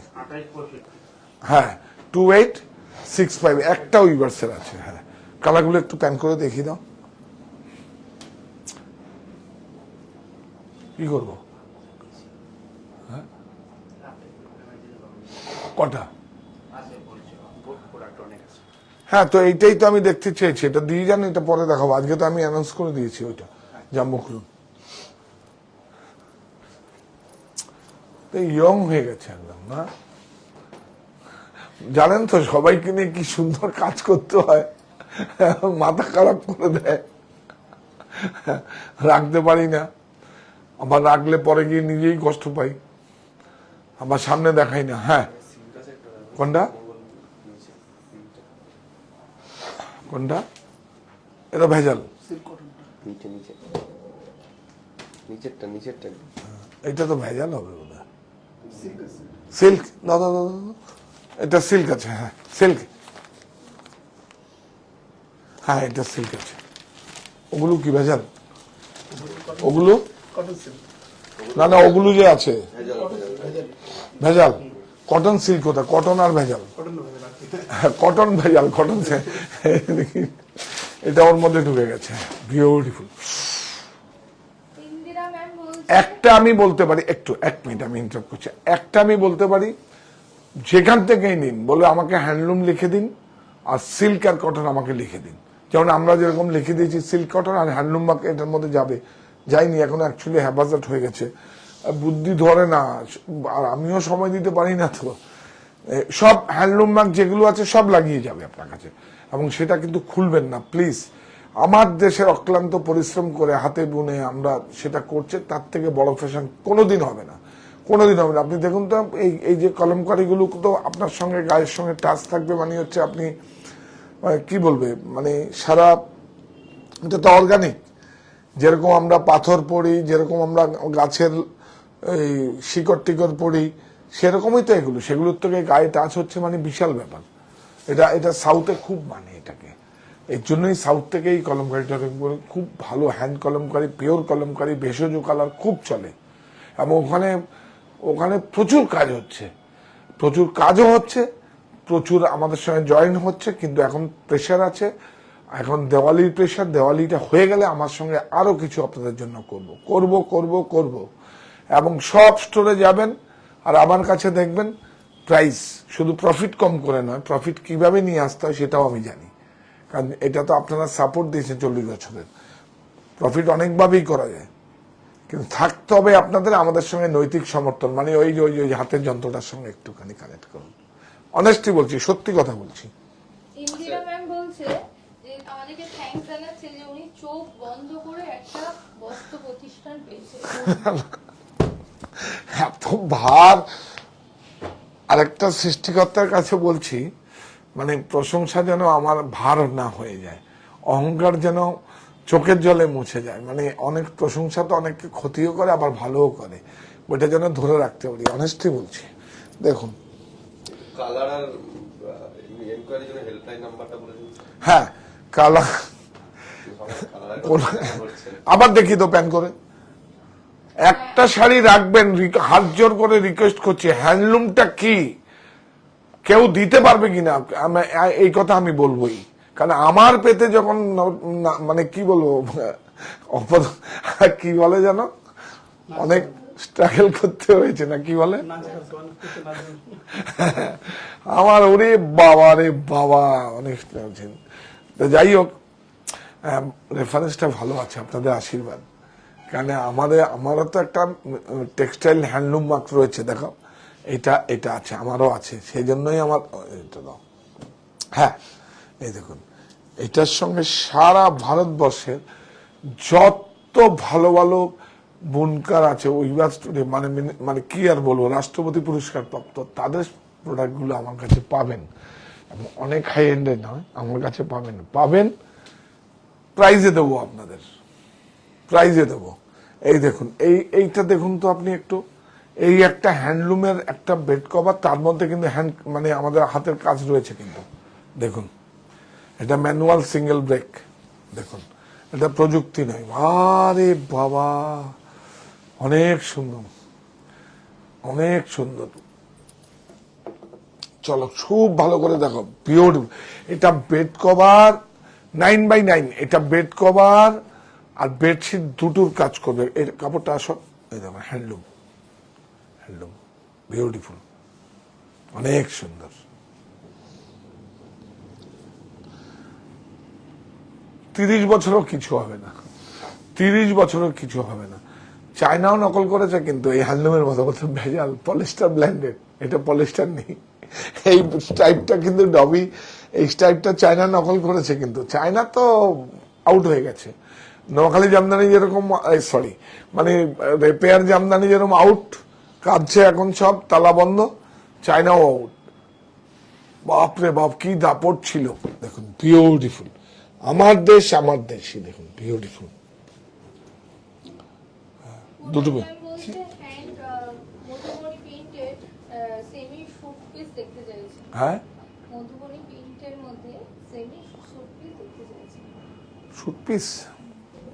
হ্যাঁ 2865 একটা উইভার্সের আছে। হ্যাঁ, কালারগুলো একটু প্যান করে দেখিয়ে দাও। কি করবো? কটা? হ্যাঁ, তো এইটাই তো আমি দেখতে চেয়েছি। এটা দিয়ে যান, এটা পরে দেখাবো। আজকে তো আমি অ্যানাউন্স করে দিয়েছি ওইটা জাম্বো খুলুন। ইয়ং হয়ে গেছে একদম না? জানেন তো সবাইকে নিয়ে কি সুন্দর কাজ করতে হয়, মাথা খারাপ করে দেয়, রাখতে পারি না। আবার রাখলে পরে গিয়ে নিজেই কষ্ট পাই, আবার সামনে দেখাই না। হ্যাঁ, কোনটা কোনটা? এটা ভেজাল। নিচে নিচে নিচেরটা নিচেরটা এটা তো ভেজাল হবে বোধ হয়। সিল্ক দাদা দাদা, এটা সিল্ক আছে। হ্যাঁ সিল্ক, হ্যাঁ এটা সিল্ক আছে। ওগুলো কি ভেজাল? ওগুলো কটন সিল্ক। না না, ওগুলো যে আছে ভেজাল। কটন সিল্ক কোথায়? কটন আর ভেজাল। কটন ভেজাল, কটন এটা ওর মধ্যে ঢুকে গেছে। বিউটিফুল। ইন্দিরা ম্যাম বলছে একটা আমি বলতে পারি, একটু এক মিনিট আমি ইন্টারাপ্ট করছি। একটা আমি বলতে পারি, যেখান থেকেই নিন বলে আমাকে হ্যান্ডলুম লিখে দিন আর সিল্ক আর কটন আমাকে লিখে দিন। যেমন আমরা যেরকম লিখে দিয়েছি সিল্ক কটন আর হ্যান্ডলুম মার্ক এটার মধ্যে যাবে, যায়নি এখন অ্যাকচুয়ালি হ্যাবাজার্ট হয়ে গেছে, বুদ্ধি ধরে না, আর আমিও সময় দিতে পারি না। তো সব হ্যান্ডলুম মার্ক যেগুলো আছে সব লাগিয়ে যাবে আপনার কাছে, এবং সেটা কিন্তু খুলবেন না প্লিজ। আমার দেশের অক্লান্ত পরিশ্রম করে হাতে বুনে আমরা সেটা করছে, তার থেকে বড় ফ্যাশন কোনোদিন হবে না, কোনোদিন হবে না। আপনি দেখুন তো এই যে কলমকারিগুলো তো আপনার সঙ্গে গায়ের সঙ্গে টাচ থাকবে, মানে হচ্ছে আপনি কি বলবে, মানে সারা, এটা তো অর্গানিক। যেরকম আমরা পাথর পড়ি, যেরকম আমরা গাছের এই শিকড় টিকড় পড়ি, সেরকমই তো এগুলো, সেগুলোর থেকে গায়ে টাচ হচ্ছে, মানে বিশাল ব্যাপার। এটা সাউথে খুব মানে এটাকে, এর জন্যই সাউথ থেকে এই কলমকারিটা খুব ভালো হ্যান্ড কলমকারি, পিওর কলমকারি, ভেষজ কালার খুব চলে। এবং ওখানে প্রচুর কাজ হচ্ছে, প্রচুর কাজও হচ্ছে, প্রচুর আমাদের সঙ্গে জয়েন হচ্ছে। কিন্তু এখন প্রেশার আছে, এখন দেওয়ালির প্রেশার। দেওয়ালিটা হয়ে গেলে আমার সঙ্গে আরো কিছু আপনাদের জন্য করব। এবং সব স্টোরে যাবেন আর আমার কাছে দেখবেন প্রাইস, শুধু প্রফিট কম করে নয়, প্রফিট কিভাবে নিয়ে আসতে হয় সেটাও আমি জানি, কারণ এটা তো আপনারা সাপোর্ট দিয়েছেন 40 বছরের। প্রফিট অনেকভাবেই করা যায়, কিন্তু থাকতে হবে আপনাদের আমাদের সঙ্গে নৈতিক সমর্থন, মানে ওই যে হাতের যন্ত্রটার সঙ্গে একটুখানি কানেক্ট করুন। অনেস্টলি বলছি, সত্যি কথা বলছি। ইন্দিরা ম্যাম বলছে যে আমাদেরকে থ্যাঙ্কস জানাচ্ছে যে উনি চোখ বন্ধ করে একটা বস্ত্র প্রতিষ্ঠান পেয়েছে। এত ভার, আরেকটা সৃষ্টিকর্তার কাছে বলছি, মানে প্রশংসা যেন আমার ভার না হয়ে যায়, অহংকার যেন চোখের জলে মুছে যায়। মানে অনেক প্রশংসা তো অনেককে ক্ষতিও করে আবার ভালোও করে, ওইটা যেন ধরে রাখতে পারি। অনেস্টলি বলছি। দেখুন কালার আর এনকোয়ারির জন্য হেল্পলাইন নাম্বারটা বলে দিন। হ্যাঁ, কালার আবার দেখি তো প্যান করে। একটা শাড়ি রাখবেন, হাত জোর করে রিকোয়েস্ট করছি, হ্যান্ডলুমটা কি কেউ দিতে পারবে কিনা, এই কথা আমি বলবোই। কারণ আমার পেতে যখন মানে কি বলবো, কি বলে যেন, অনেক স্ট্রাগল করতে হয়েছে না, কি বলে আমার, ওরে বাবা রে বাবা, অনেক। যাই হোক, রেফারেন্সটা ভালো আছে, আপনাদের আশীর্বাদ। কারণ আমারও তো একটা টেক্সটাইল হ্যান্ডলুম মার্ক রয়েছে, দেখো এটা আছে, আমারও আছে, সেই জন্যই আমার এটা দাও। হ্যাঁ, এই দেখুন, এটার সঙ্গে সারা ভারতবর্ষের যত ভালো ভালো বুনকার আছে উইভার স্টুডিও, মানে মানে কি আর বলবো, রাষ্ট্রপতি পুরস্কার প্রাপ্ত তাদের প্রোডাক্টগুলো আমার কাছে পাবেন। এবং অনেক হাই এন্ডের নয়, আমার কাছে পাবেন প্রাইজে দেবো আপনাদের, প্রাইজে দেবো। এই দেখুন, এইটা দেখুন তো আপনি একটু, এই একটা হ্যান্ডলুমের একটা বেড কভার, তার মধ্যে কিন্তু মানে আমাদের হাতের কাজ রয়েছে কিন্তু। দেখুন, এটা ম্যানুয়াল সিঙ্গেল ব্রেক, দেখুন, এটা প্রযুক্তি নয়। আরে বাবা, অনেক সুন্দর, অনেক সুন্দর। চলো খুব ভালো করে দেখো, বিউটিফুল। এটা বেড কভার 9x9, এটা বেড কভার আর বেডশিট দুটোর কাজ করবে। এই কাপড়টা সব এই দেখো, হ্যান্ডলুম, হ্যান্ডলুম, বিউটিফুল, অনেক সুন্দর। 30 বছরও কিছু হবে না, 30 বছরও কিছু হবে না। চায়নাও নকল করেছে কিন্তু এই হ্যান্ডলুমের মতো মতো ভেজাল, পলিস্টার ব্ল্যান্ডেড, এটা পলিস্টার নেই। এই স্টাইপটা কিন্তু ডবি, এই স্টাইপটা চায়না নকল করেছে, কিন্তু চায়না তো আউট হয়ে গেছে। নোয়াখালী জামদানি যেরকম, সরি মানে রেপেয়ার জামদানি যেরকম আউট, কাঁদছে এখন সব তালা বন্ধ, চায়নাও আউট। বাপরে বাপ, কি দাপট ছিল দেখুন, বিউটিফুল। আমার দেশ আমার দেশই, দেখুন বিউটিফুল। দুটো মধুবনী প্রিন্টের সেমি শুট পিস দেখতে চাইছি। হ্যাঁ, মধুবনী প্রিন্টের মধ্যে সেমি শুট পিস দেখতে চাইছি। শুট পিস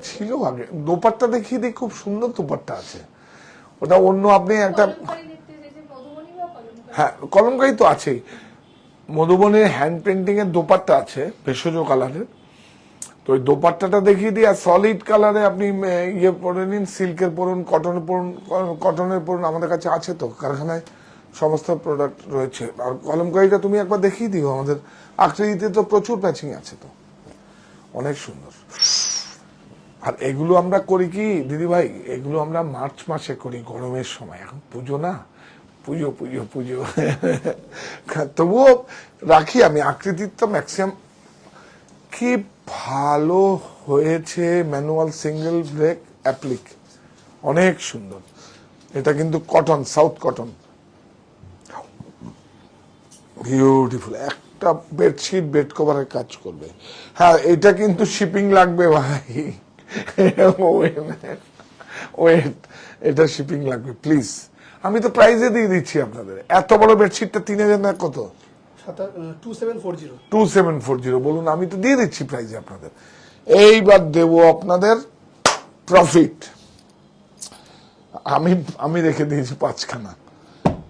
ছিল আগে, দোপাট্টা দেখিয়ে দিই, খুব সুন্দর দোপাট্টা আছে। ওটা অন্য, আপনি একটা, কলমকারী দেখতে চাইছি, মধুবনী বা কলমকারী? হ্যাঁ কলমকারী তো আছেই। মধুবনের হ্যান্ড পেন্টিং এর দোপাট্টা আছে ভেষজ কালারের, তো ওই দোপাট্টাটা দেখিয়ে দিই। আর সলিড কালারে আপনি ইয়ে পরে নিন, সিল্কের পরুন, কটনের পরুন, কটনের পরুন, আমাদের কাছে আছে তো, কারখানায় সমস্ত প্রোডাক্ট রয়েছে। আর কলমকারীটা তুমি একবার দেখিয়ে দিও, আমাদের আকৃতিতে তো প্রচুর ম্যাচিং আছে তো, অনেক সুন্দর। আর এগুলো আমরা করি কি দিদি ভাই, এগুলো আমরা মার্চ মাসে করি, গরমের সময়। এখন পুজো না, পুজো পুজো পুজো তবুও রাখি আমি। আকৃতির তো ম্যাক্সিমাম, কি ভালো হয়েছে ম্যানুয়াল সিঙ্গেল ব্রেক অ্যাপ্লিক, অনেক সুন্দর। এটা কিন্তু কটন, সাউথ কটন, বিউটিফুল। একটা বেডশিট বেড কভারের কাজ করবে। হ্যাঁ, এটা কিন্তু শিপিং লাগবে ভাই, ওয়েট, এটা শিপিং লাগবে প্লিজ। আমি তো প্রাইজে দিয়ে দিচ্ছি আপনাদের। এত বড় বেডশিটটা 3000 না কত? 2740। 2740 বলুন, আমি তো দিয়ে দিচ্ছি প্রাইজে আপনাদের। এইবার দেব আপনাদের প্রফিট। আমি রেখে দিয়েছি 5খানা।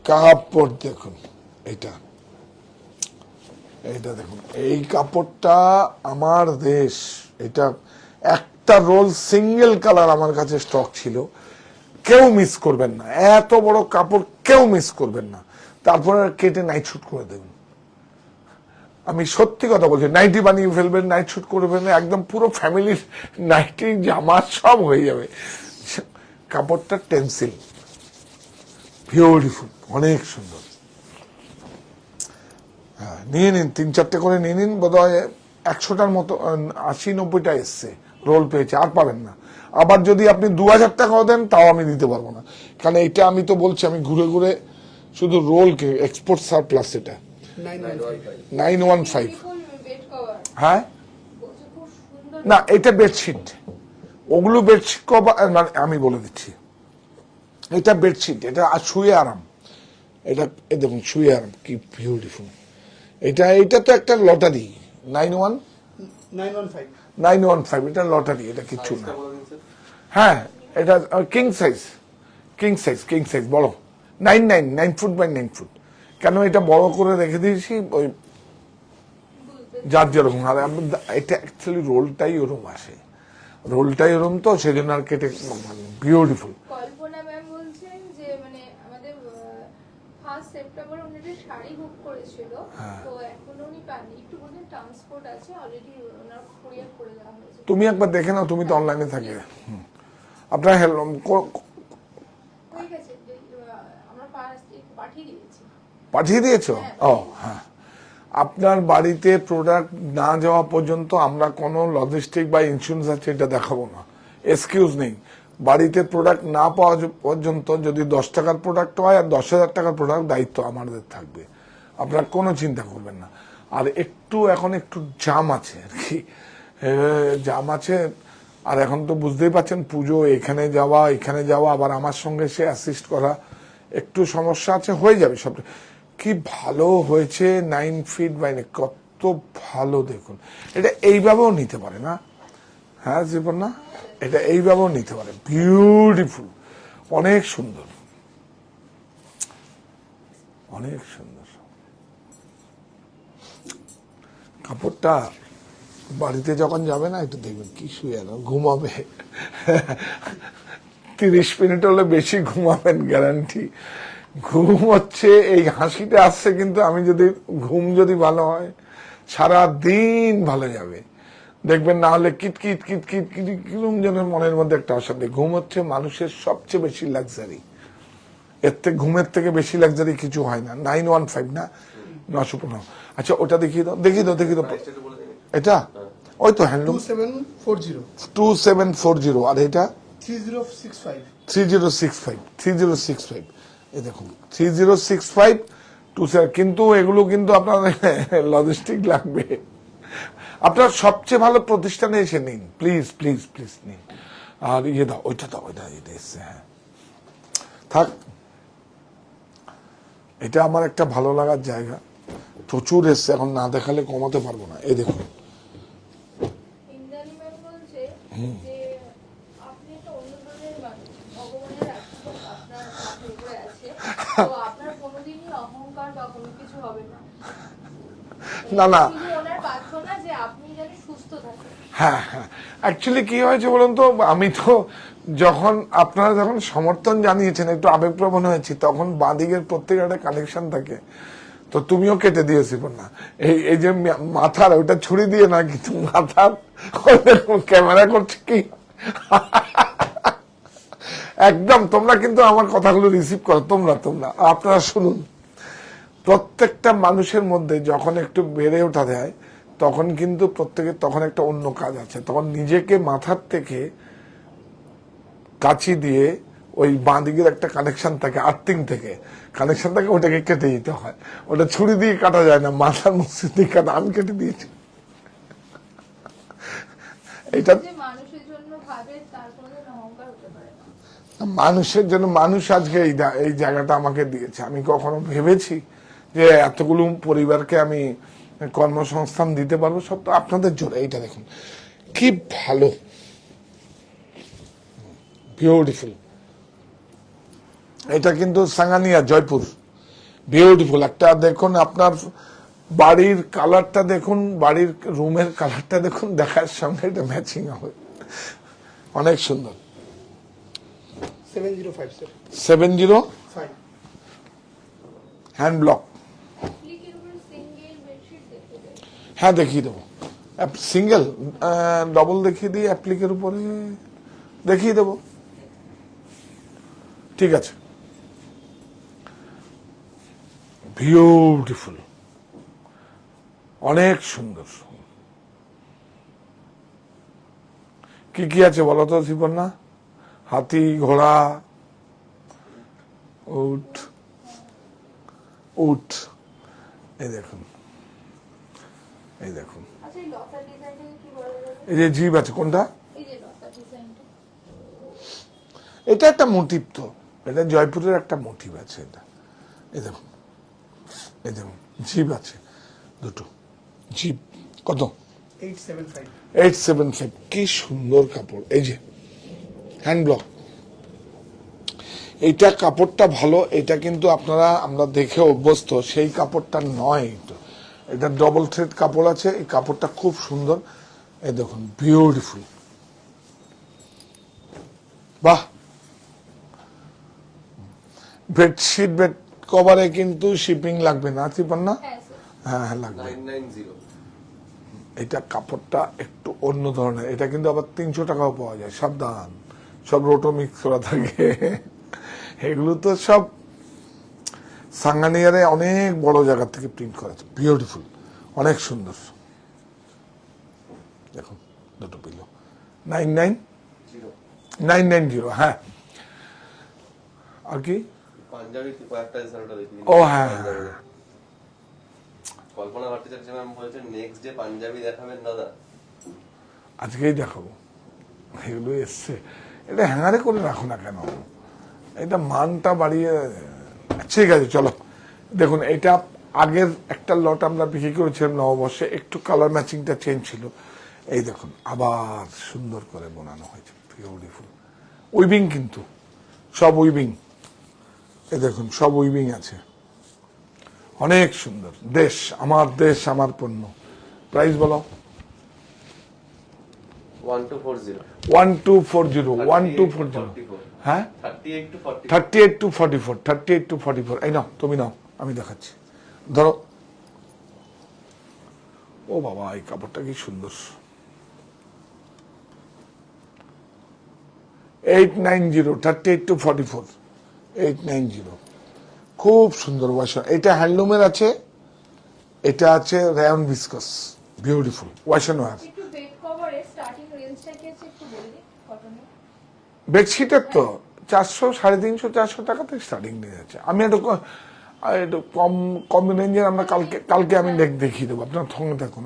কাপড় দেখুন, এটা দেখুন, এই কাপড়টা আমার দেশ। এটা একটা রোল সিঙ্গেল কালার আমার কাছে স্টক ছিল, কেউ মিস করবেন না। এত বড় কাপড় কেউ মিস করবেন না। তারপরে কেটে নাইট শুট করে দেবেন। আমি সত্যি কথা বলছি, নাইটি বানিয়ে ফেলবেন, নাইট শুট করবেন, একদম পুরো ফ্যামিলির নাইটি জামা সব হয়ে যাবে। কাপড়টা টেন্সিল, বিউটিফুল, অনেক সুন্দর। হ্যাঁ, নিয়ে নিন, 3-4টে করে নিয়ে নিন। বোধহয় 100টার মতো, 80-90টা এসছে, রোল পেয়েছে, আর পাবেন না। আবার যদি আপনি 2000 টাকাও দেন তাও আমি দিতে পারবো না, কারণ এটা আমি তো বলছি, আমি ঘুরে ঘুরে শুধু রোলকে এক্সপোর্ট সারপ্লাস। এটা 915। বেড কভার হ্যাঁ, বলছে খুব সুন্দর। না এটা বেডশিট, ওগুলো বেডশিট কভার, মানে আমি বলে দিচ্ছি, এটা বেডশিট, এটা শুয়ে আরাম। এটা দেখুন, শুয়ে আরাম, কি বিউটিফুল। এটা তো একটা লটারি, 915, এটা লটারি, এটা কিচ্ছু না। হ্যাঁ, এটা কিং সাইজ বড়, 9 ফুট বাই 9 ফুট। কেন এটা বড় করে রেখে দিয়েছি, ওই যার যেরকম। আর এটা অ্যাকচুয়ালি রোলটাই ওরম আসে, রোলটাই ওরম, তো সেই জন্য আর কেটে, বিউটিফুল। কল্পনা ম্যাম বলছেন যে মানে আমাদের 1 সেপ্টেম্বর উনি একটা শাড়ি বুক করেছিল, তো এখনো উনি পাননি। একটু বলছেন ট্রান্সপোর্ট আছে, অলরেডি ওনার কুরিয়ার করে দেওয়া হয়েছে। তুমি একবার দেখে নাও, তুমি তো অনলাইনে থাকে। আপনার হয়ে গেছে, আমরা পাঠিয়ে দিয়েছি। পাঠিয়ে দিয়েছো? ও হ্যাঁ, আপনার বাড়িতে প্রোডাক্ট না যাওয়া পর্যন্ত আমরা কোনো লজিস্টিক বা ইন্স্যুরেন্স আছে এটা দেখাবো না, এক্সকিউজ নেই। বাড়িতে প্রোডাক্ট না পাওয়া পর্যন্ত যদি 10 টাকার প্রোডাক্ট হয় আর 10,000 টাকার প্রোডাক্ট, দায়িত্ব আমাদের থাকবে, আপনার কোনো চিন্তা করবেন না। আর এখন একটু জাম আছে আর কি, জাম আছে। আর এখন তো বুঝতেই পারছেন পুজো, এখানে যাওয়া আবার আমার সঙ্গে সে অ্যাসিস্ট করা, একটু সমস্যা আছে, হয়ে যাবে সব। কি ভালো হয়েছে 9 ফিট বাইনে, কত ভালো দেখুন। এটা এইভাবেও নিতে পারে না, হ্যাঁ জীবন না, এটা এইভাবেও নিতে পারে, বিউটিফুল, অনেক সুন্দর, অনেক সুন্দর কাপড়টা। বাড়িতে যখন যাবে না একটু দেখবেন কি শুয়ে না, ঘুমাবে 30 মিনিট হলে বেশি ঘুমাবেন, গ্যারান্টি। ঘুম হচ্ছে এই হাসিটা আসছে, কিন্তু আমি যদি ঘুম যদি ভালো হয় সারা দিন ভালো যাবে, দেখবেন। না হলে কিটকিট কিটকিট কিরকম যেন মনের মধ্যে একটা অশান্তি। ঘুম হচ্ছে মানুষের সবচেয়ে বেশি লাক্সারি, এর থেকে ঘুমের থেকে বেশি লাক্সারি কিছু হয় না। 915 না 915। আচ্ছা ওটা দেখিয়ে দাও। এটা ওই তো হ্যান্ডলুম 2740 2740। আর এটা 3065 3065 এই দেখুন 3065 কিন্তু এগুলো কিন্তু আপনার লজিস্টিক লাগবে। আপনার সবচেয়ে ভালো প্রতিষ্ঠানে এসে নিন, প্লিজ প্লিজ প্লিজ নিন। আর দাও, ওইটা এটা এসছে, হ্যাঁ থাক। এটা আমার একটা ভালো লাগার জায়গা, প্রচুর এসছে, এখন না দেখালে কমাতে পারবো না। এই দেখুন ইন্দ্রাণী ম্যাম বলছে যে আপনি একটা অন্য ধরনের মানুষ, ভগবানের আশীর্বাদ আপনার মাথার উপরে আছে, তো আপনার কোনোদিনই অহংকার বা কোনো কিছু হবে না। না শুধু ওনার প্রার্থনা যে আপনি যেন সুস্থ থাকেন। হ্যাঁ, অ্যাকচুয়ালি কি হয়েছে বলুন তো, আমি তো আপনারা যখন সমর্থন জানিয়েছেন, একটু আবেগপ্রবণ হয়েছি, তখন বাঁদিকের প্রত্যেকের একটা কানেকশন থাকে, তো তুমিও কেটে দিয়েছি না। এই যে মাথার ওইটা ছুরি দিয়ে না, কিন্তু মাথার ক্যামেরা করছে কি একদম। তোমরা কিন্তু আমার কথাগুলো রিসিভ করো, তোমরা আপনারা শুনুন। প্রত্যেকটা মানুষের মধ্যে যখন একটু বেড়ে ওঠা দেয়, তখন কিন্তু প্রত্যেকের তখন একটা অন্য কাজ আছে, তখন নিজেকে মাথার থেকে কাছি দিয়ে ওই বাঁ দিকের একটা কানেকশন থাকে, আর্থিং থেকে কানেকশন থাকে, ওটাকে কেটে দিতে হয়। ওটা ছুরি দিয়ে কাটা যায় না, মাথার মসজিদ দিয়ে কাটা, আমি কেটে দিয়েছি। এটা মানুষের জন্য ভাবে, তার কোনোদিন অহংকার হতে পারে না। মানুষের জন্য, মানুষ আজকে এই জায়গাটা আমাকে দিয়েছে। আমি কখনো ভেবেছি যে এতগুলো পরিবারকে আমি কর্মসংস্থান দিতে পারবো? সব তো আপনাদের জন্য। এইটা দেখুন কি ভালো, বিউটিফুল। এটা কিন্তু সাঙ্গানিয়া, জয়পুর, বিউটিফুল একটা। দেখুন আপনার বাড়ির কালারটা দেখুন, বাড়ির রুমের কালারটা দেখুন, দেখার সঙ্গে এটা ম্যাচিং হবে, অনেক সুন্দর। 705 স্যার 705 হ্যান্ড ব্লক। অ্যাপ্লিকের উপরে সিঙ্গেল বেডশিট দেখতে দেয়। হ্যাঁ দেখিয়ে দেবো, সিঙ্গেল ডবল দেখিয়ে দিই, অ্যাপ্লিকের উপরে দেখিয়ে দেবো, ঠিক আছে। বিউটিফুল, অনেক সুন্দর। কি কি আছে বলো তো শিবন্না? হাতি, ঘোড়া, উট, উট, এই দেখুন, এই দেখুন, আচ্ছা, এই লতার ডিজাইনটাকে কি বলা যাবে? এই যে জিপ আছে কোনটা? এই যে লতার ডিজাইনটা, এটা একটা মোটিভ, তো এটা জয়পুরের একটা মোটিভ আছে। এটা এই দেখুন, এই দেখুন জিপ আছে দুটো, জিপ কত? 875 875। কি সুন্দর কাপড়, এই যে হ্যান্ড ব্লক। এইটা কাপড়টা ভালো, এটা কিন্তু আমরা দেখে অভ্যস্ত, সেই কাপড়টা নয়। এটা ডবল থ্রেড কাপড় আছে, এই কাপড়টা খুব সুন্দর। এই দেখুন বিউটিফুল, বাহ। বেডশিট, বেড কভারে কিন্তু শিপিং লাগবে না, না? হ্যাঁ স্যার। হ্যাঁ লাগবে। 990 এটা কাপড়টা একটু অন্য ধরনের, এটা কিন্তু আবার 300 টাকাও পাওয়া যায়, সাবধান, সব রোটো মিক্স করা থাকে। এগুলো তো সব সাঙ্গানিয়ারে অনেক বড় জায়গা থেকে প্রিন্ট করা আছে, বিউটিফুল। অনেক সুন্দর। দেখুন দুটো পিলো 990, হ্যাঁ। আর কি পাঞ্জাবি কয়েকটা স্যারটা দেখি। ও হ্যাঁ, কল্পনা ভট্টাচার্য ম্যাম বলেছেন নেক্সট ডে পাঞ্জাবি দেখাবেন দাদা। আজকেই দেখাবো, এগুলো এসছে। এটা হ্যাঙ্গারে করে রাখো না কেন, এটা মানটা বাড়িয়ে। ঠিক আছে চলো দেখুন, এটা আগের একটা লট আমরা বিক্রি করেছিলাম নববর্ষে, একটু কালার ম্যাচিংটা চেঞ্জ ছিল। এই দেখুন আবার সুন্দর করে বানানো হয়েছে, বিউটিফুল উইভিং, কিন্তু সব উইভিং। এই দেখুন সব উইভিং আছে, অনেক সুন্দর। দেশ আমার পণ্য। প্রাইস বলো। 1240 1240 হ্যাঁ 38 to 44 এই নাও, তুমি নাও, আমি দেখাচ্ছি। ধরো, ও বাবা এই কাপড়টা কি সুন্দর। 890 38 to 44 890, খুব সুন্দর ওয়াশার। এটা হ্যান্ডলুমের আছে, এটা আছে রায়ন ভিসকস, বিউটিফুল ওয়াশন ওয়ার। একটু বেড কভারে স্টার্টিং রেঞ্জটা কি আছে একটু বলে দিন কটনে। বেডশিটের তো 400 350 400 টাকা থেকে স্টার্টিং নিয়ে যাচ্ছে। আমি একটু কম রেঞ্জের আমরা কালকে আমি দেখিয়ে দেবো, আপনার সঙ্গে থাকুন।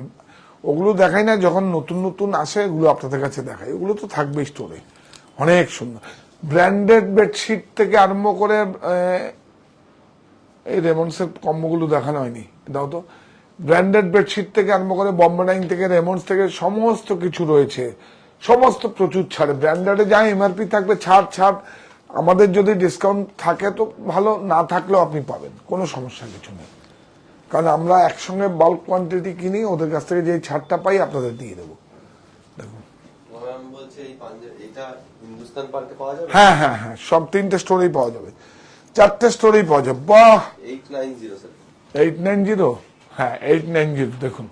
ওগুলো দেখাই না, যখন নতুন নতুন আসে এগুলো আপনাদের কাছে দেখাই, ওগুলো তো থাকবে স্টোরে। অনেক সুন্দর ব্র্যান্ডেড বেডশিট থেকে আরম্ভ করে এই রেমন্ডসের কম্বোগুলো দেখানো হয়নি, দাও তো। ব্র্যান্ডেড বেডশিট থেকে আরম্ভ করে বম্বেডাইন থেকে রেমন্ডস থেকে সমস্ত কিছু রয়েছে, সমস্ত প্রচুর ছাড়ে। ব্র্যান্ডেডে যা এমআরপি থাকবে ছাড়। আমাদের যদি ডিসকাউন্ট থাকে তো ভালো, না থাকলেও আপনি পাবেন, কোনো সমস্যা কিছু নেই। কারণ আমরা একসঙ্গে বাল্ক কোয়ান্টিটি কিনি, ওদের কাছ থেকে যে ছাড়টা পাই আপনাদের দিয়ে দেবো। দেখুন ম্যাম বলছে এই এটা হিন্দুস্তান পার্কে পাওয়া যাবে। হ্যাঁ, সব 3টে স্টোরেই পাওয়া যাবে, 4টে স্টোরেই পাওয়া যাবে। বাহ, 890 স্যার। 890, হ্যাঁ 890। দেখুন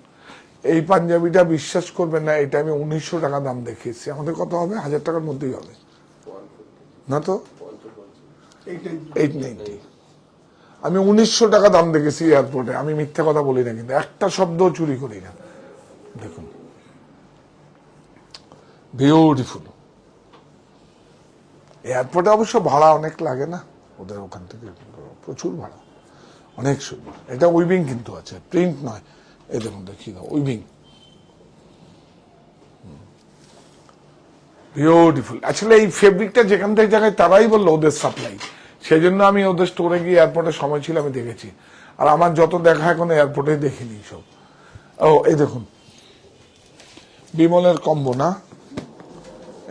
এই পাঞ্জাবিটা বিশ্বাস করবেন না, এটা আমি 1900 টাকা দাম দেখিয়েছি। আমাদের কত হবে? 1000 টাকার মধ্যেই হবে না তো। 890 আমি 1900 টাকা দাম দেখেছি এয়ারপোর্টে। আমি মিথ্যা কথা বলি না, কিন্তু একটা শব্দও চুরি করি না। দেখুন বিউটিফুল। এয়ারপোর্টে অবশ্য ভাড়া অনেক লাগে না, ওদের ওখান থেকে প্রচুর ভাড়া, অনেক সুন্দর। এটা উইভিং কিন্তু আছে, প্রিন্ট নয়। এই দেখুন দেখিয়ে দাও, উইভিং বিউটিফুল। আসলে এই ফেব্রিকটা যেখান থেকে জায়গায় তারাই বললো ওদের সাপ্লাই, সেই জন্য আমি ওদের স্টোরে গিয়ে এয়ারপোর্টের সময় ছিল আমি দেখেছি। আর আমার যত দেখা এখন এয়ারপোর্টে দেখিনি সব। ও এই দেখুন বিমলের কম্বো না,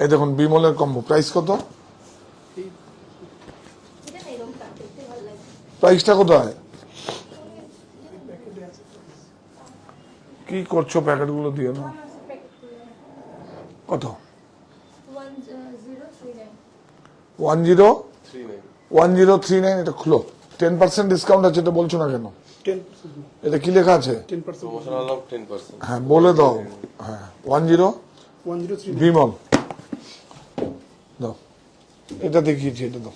এই দেখুন বিমলের কম্বো। প্রাইস কত? প্রাইসটা কত হয়? কি করছো প্যাকেটগুলো দিয়ে না? কত? 1039। এটা খুলো, 10% ডিসকাউন্ট আছে, এটা বলছো না কেন? 10%, এটা কি লেখা আছে? 10%, প্রমোশনাল অফ 10%। হ্যাঁ বলে দাও। হ্যাঁ 1039। বিমল দাও, এটা দেখিয়েছি, এটা দাও।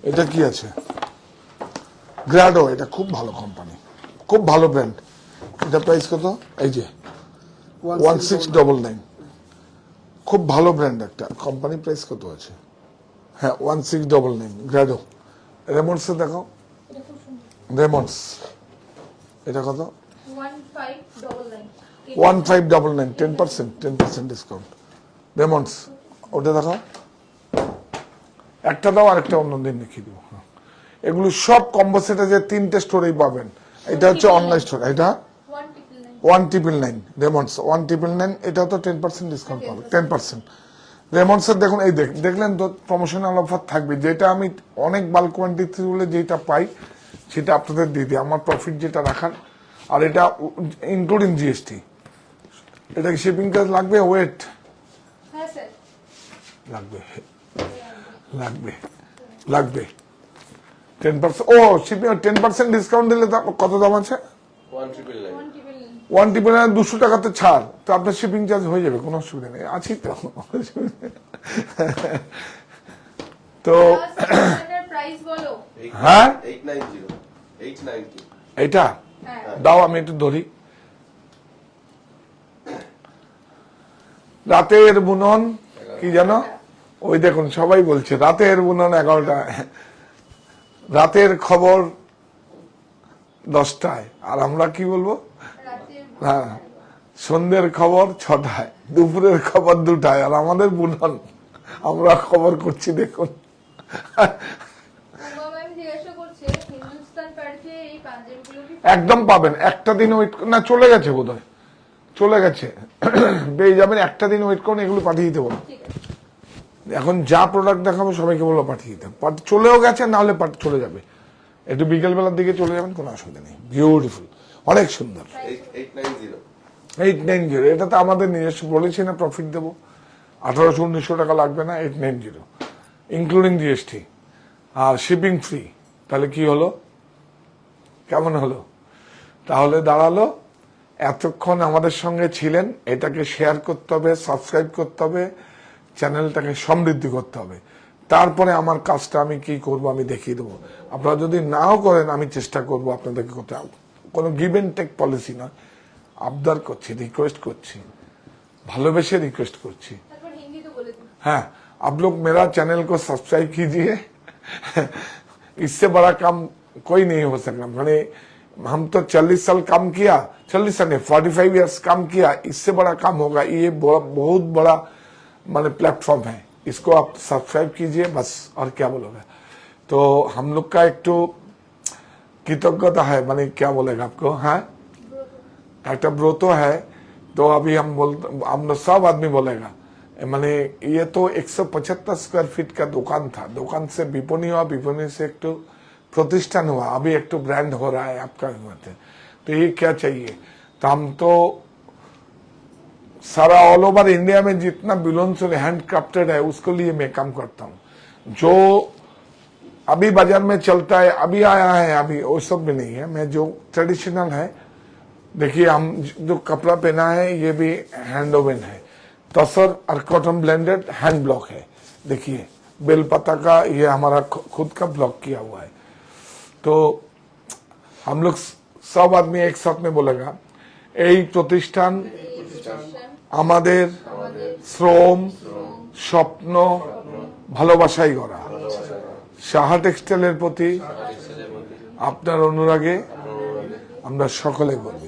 এটা কি আছে? গ্রাডো, এটা খুব ভালো কোম্পানি, খুব ভালো ব্র্যান্ড। এটা প্রাইস কত? এই যে 1699, খুব ভালো ব্র্যান্ড একটা কোম্পানি। প্রাইস কত আছে? হ্যাঁ 1699 গ্রাডো। রেমন্ডস দেখো, রেমন্ডস এটা কত? 1599 10% ডিসকাউন্ট। রেমন্ডস ওটা দেখো, একটা দাও আরেকটা অন্যদিন দেখিয়ে দেবো। এগুলো সব কম্বো সেট আছে, 3টে স্টোরেই পাবেন। এটা হচ্ছে অনলাইন স্টোর, এটা 1999 রেমন্ডস 1999। এটাও তো 10% ডিসকাউন্ট পাবে, 10%। রেমন্ডসের দেখুন, এই দেখলেন তো প্রমোশনাল অফার থাকবে। যেটা আমি অনেক বাল্ক কোয়ান্টিটি বলে যেটা পাই সেটা আপনাদের দিয়ে দিই, আমার প্রফিট যেটা রাখার। আর এটা ইনক্লুডিং জিএসটি। এটা কি শিপিং চার্জ লাগবে? ওয়েট লাগবে 10%। ও শিপিং 10% ডিসকাউন্ট দিলে কত দাম আছে? 199 200 টাকাতে ছাড়, তো আপনার শিপিং চার্জ হয়ে যাবে, কোনো অসুবিধা নেই, আছি তো। তো হ্যাঁ 890 890 এইটা দাও, আমি একটু ধরি। রাতের বুনন কি জানো, ওই দেখুন সবাই বলছে রাতের বুনন 11টা, রাতের খবর 10টায়, আর আমরা কি বলবো, রাতের হ্যাঁ সন্ধ্যের খবর 6টায়, দুপুরের খবর 2টায়, আর আমাদের বুনন আমরা খবর করছি দেখুন। উমা ম্যাম জিজ্ঞাসা করছে হিন্দুস্তান পার্কে এই পাঞ্জাবিগুলো কি একদম পাবেন, একটা দিন ওয়েট না, চলে গেছে বোধহয়, চলে গেছে, পেয়ে যাবেন, একটা দিন ওয়েট করুন, এগুলো পাঠিয়ে দিতে বলুন। ঠিক আছে? এখন যা প্রোডাক্ট দেখাবো সবাইকে বলবো পাঠিয়ে দিতে, চলেও গেছে, না হলে চলে যাবে, একটু বিকেল বেলার দিকে চলে যাবেন, কোনো অসুবিধা নেই, বিউটিফুল, অনেক সুন্দর। 890 890, এটা তো আমাদের নিজস্ব, বলেছি না প্রফিট দেবো, 1800-1900 টাকা লাগবে না, 890 ইনক্লুডিং জিএসটি, আর শিপিং ফ্রি। তাহলে কি হলো, কেমন হলো, তাহলে দাঁড়ালো এতক্ষণ আমাদের সঙ্গে ছিলেন, এটাকে শেয়ার করতে হবে, সাবস্ক্রাইব করতে হবে, চ্যানেলটাকে সমৃদ্ধি করতে হবে, তারপরে আমার কাজটা আমি কি করব আমি দেখিয়ে দেবো। আপনারা যদি নাও করেন আমি চেষ্টা করব আপনাদেরকে করতে, কোনো গিভ এন্ড টেক পলিসি নয়, আবদার করছি, রিকোয়েস্ট করছি, ভালোবেসে রিকোয়েস্ট করছি। তারপর হিন্দি তো বলে দিন। हाँ, आप लोग मेरा चैनल को सब्सक्राइब कीजिए। इससे बड़ा काम कोई नहीं हो सकता, मैंने हम तो 40 साल काम किया, 40 साल नहीं 45 इयर्स काम किया, इससे बड़ा काम होगा, ये बहुत बड़ा माने प्लेटफॉर्म है, इसको आप सब्सक्राइब कीजिए बस, और क्या बोलोगे। तो हम लोग का एक तो कृतज्ञता है, माने क्या बोलेगा आपको, हाँ একটা ব্রত है, तो अभी हम लोग सब आदमी बोलेगा, माने ये तो 175 स्क्वायर फीट का दुकान था, दुकान से विपणी हुआ, विपणी से एक तो प्रतिष्ठान हुआ, अभी एक तो ब्रांड हो रहा है आपका, तो ये क्या चाहिए। तो हम तो सारा ऑल ओवर इंडिया में जितना बिलोन्स हैंड क्राफ्टेड है उसके लिए मैं काम करता हूँ, जो अभी बाजार में चलता है, अभी आया है, अभी वो सब भी नहीं है, मैं जो ट्रेडिशनल है, देखिए हम जो कपड़ा पहना है ये भी हैंड ओवन है, तसर और कॉटन ब्लेंडेड हैंड ब्लॉक है, देखिए बेलपत्ता का ये हमारा खुद का ब्लॉक किया हुआ है। तो हम लोग सब आदमी एक साथ में बोलेगा, এই প্রতিষ্ঠান আমাদের শ্রম, স্বপ্ন, ভালোবাসাই গড়া। সাহা টেক্সটাইলের প্রতি আপনার অনুরাগে আমরা সকলে গর্বিত।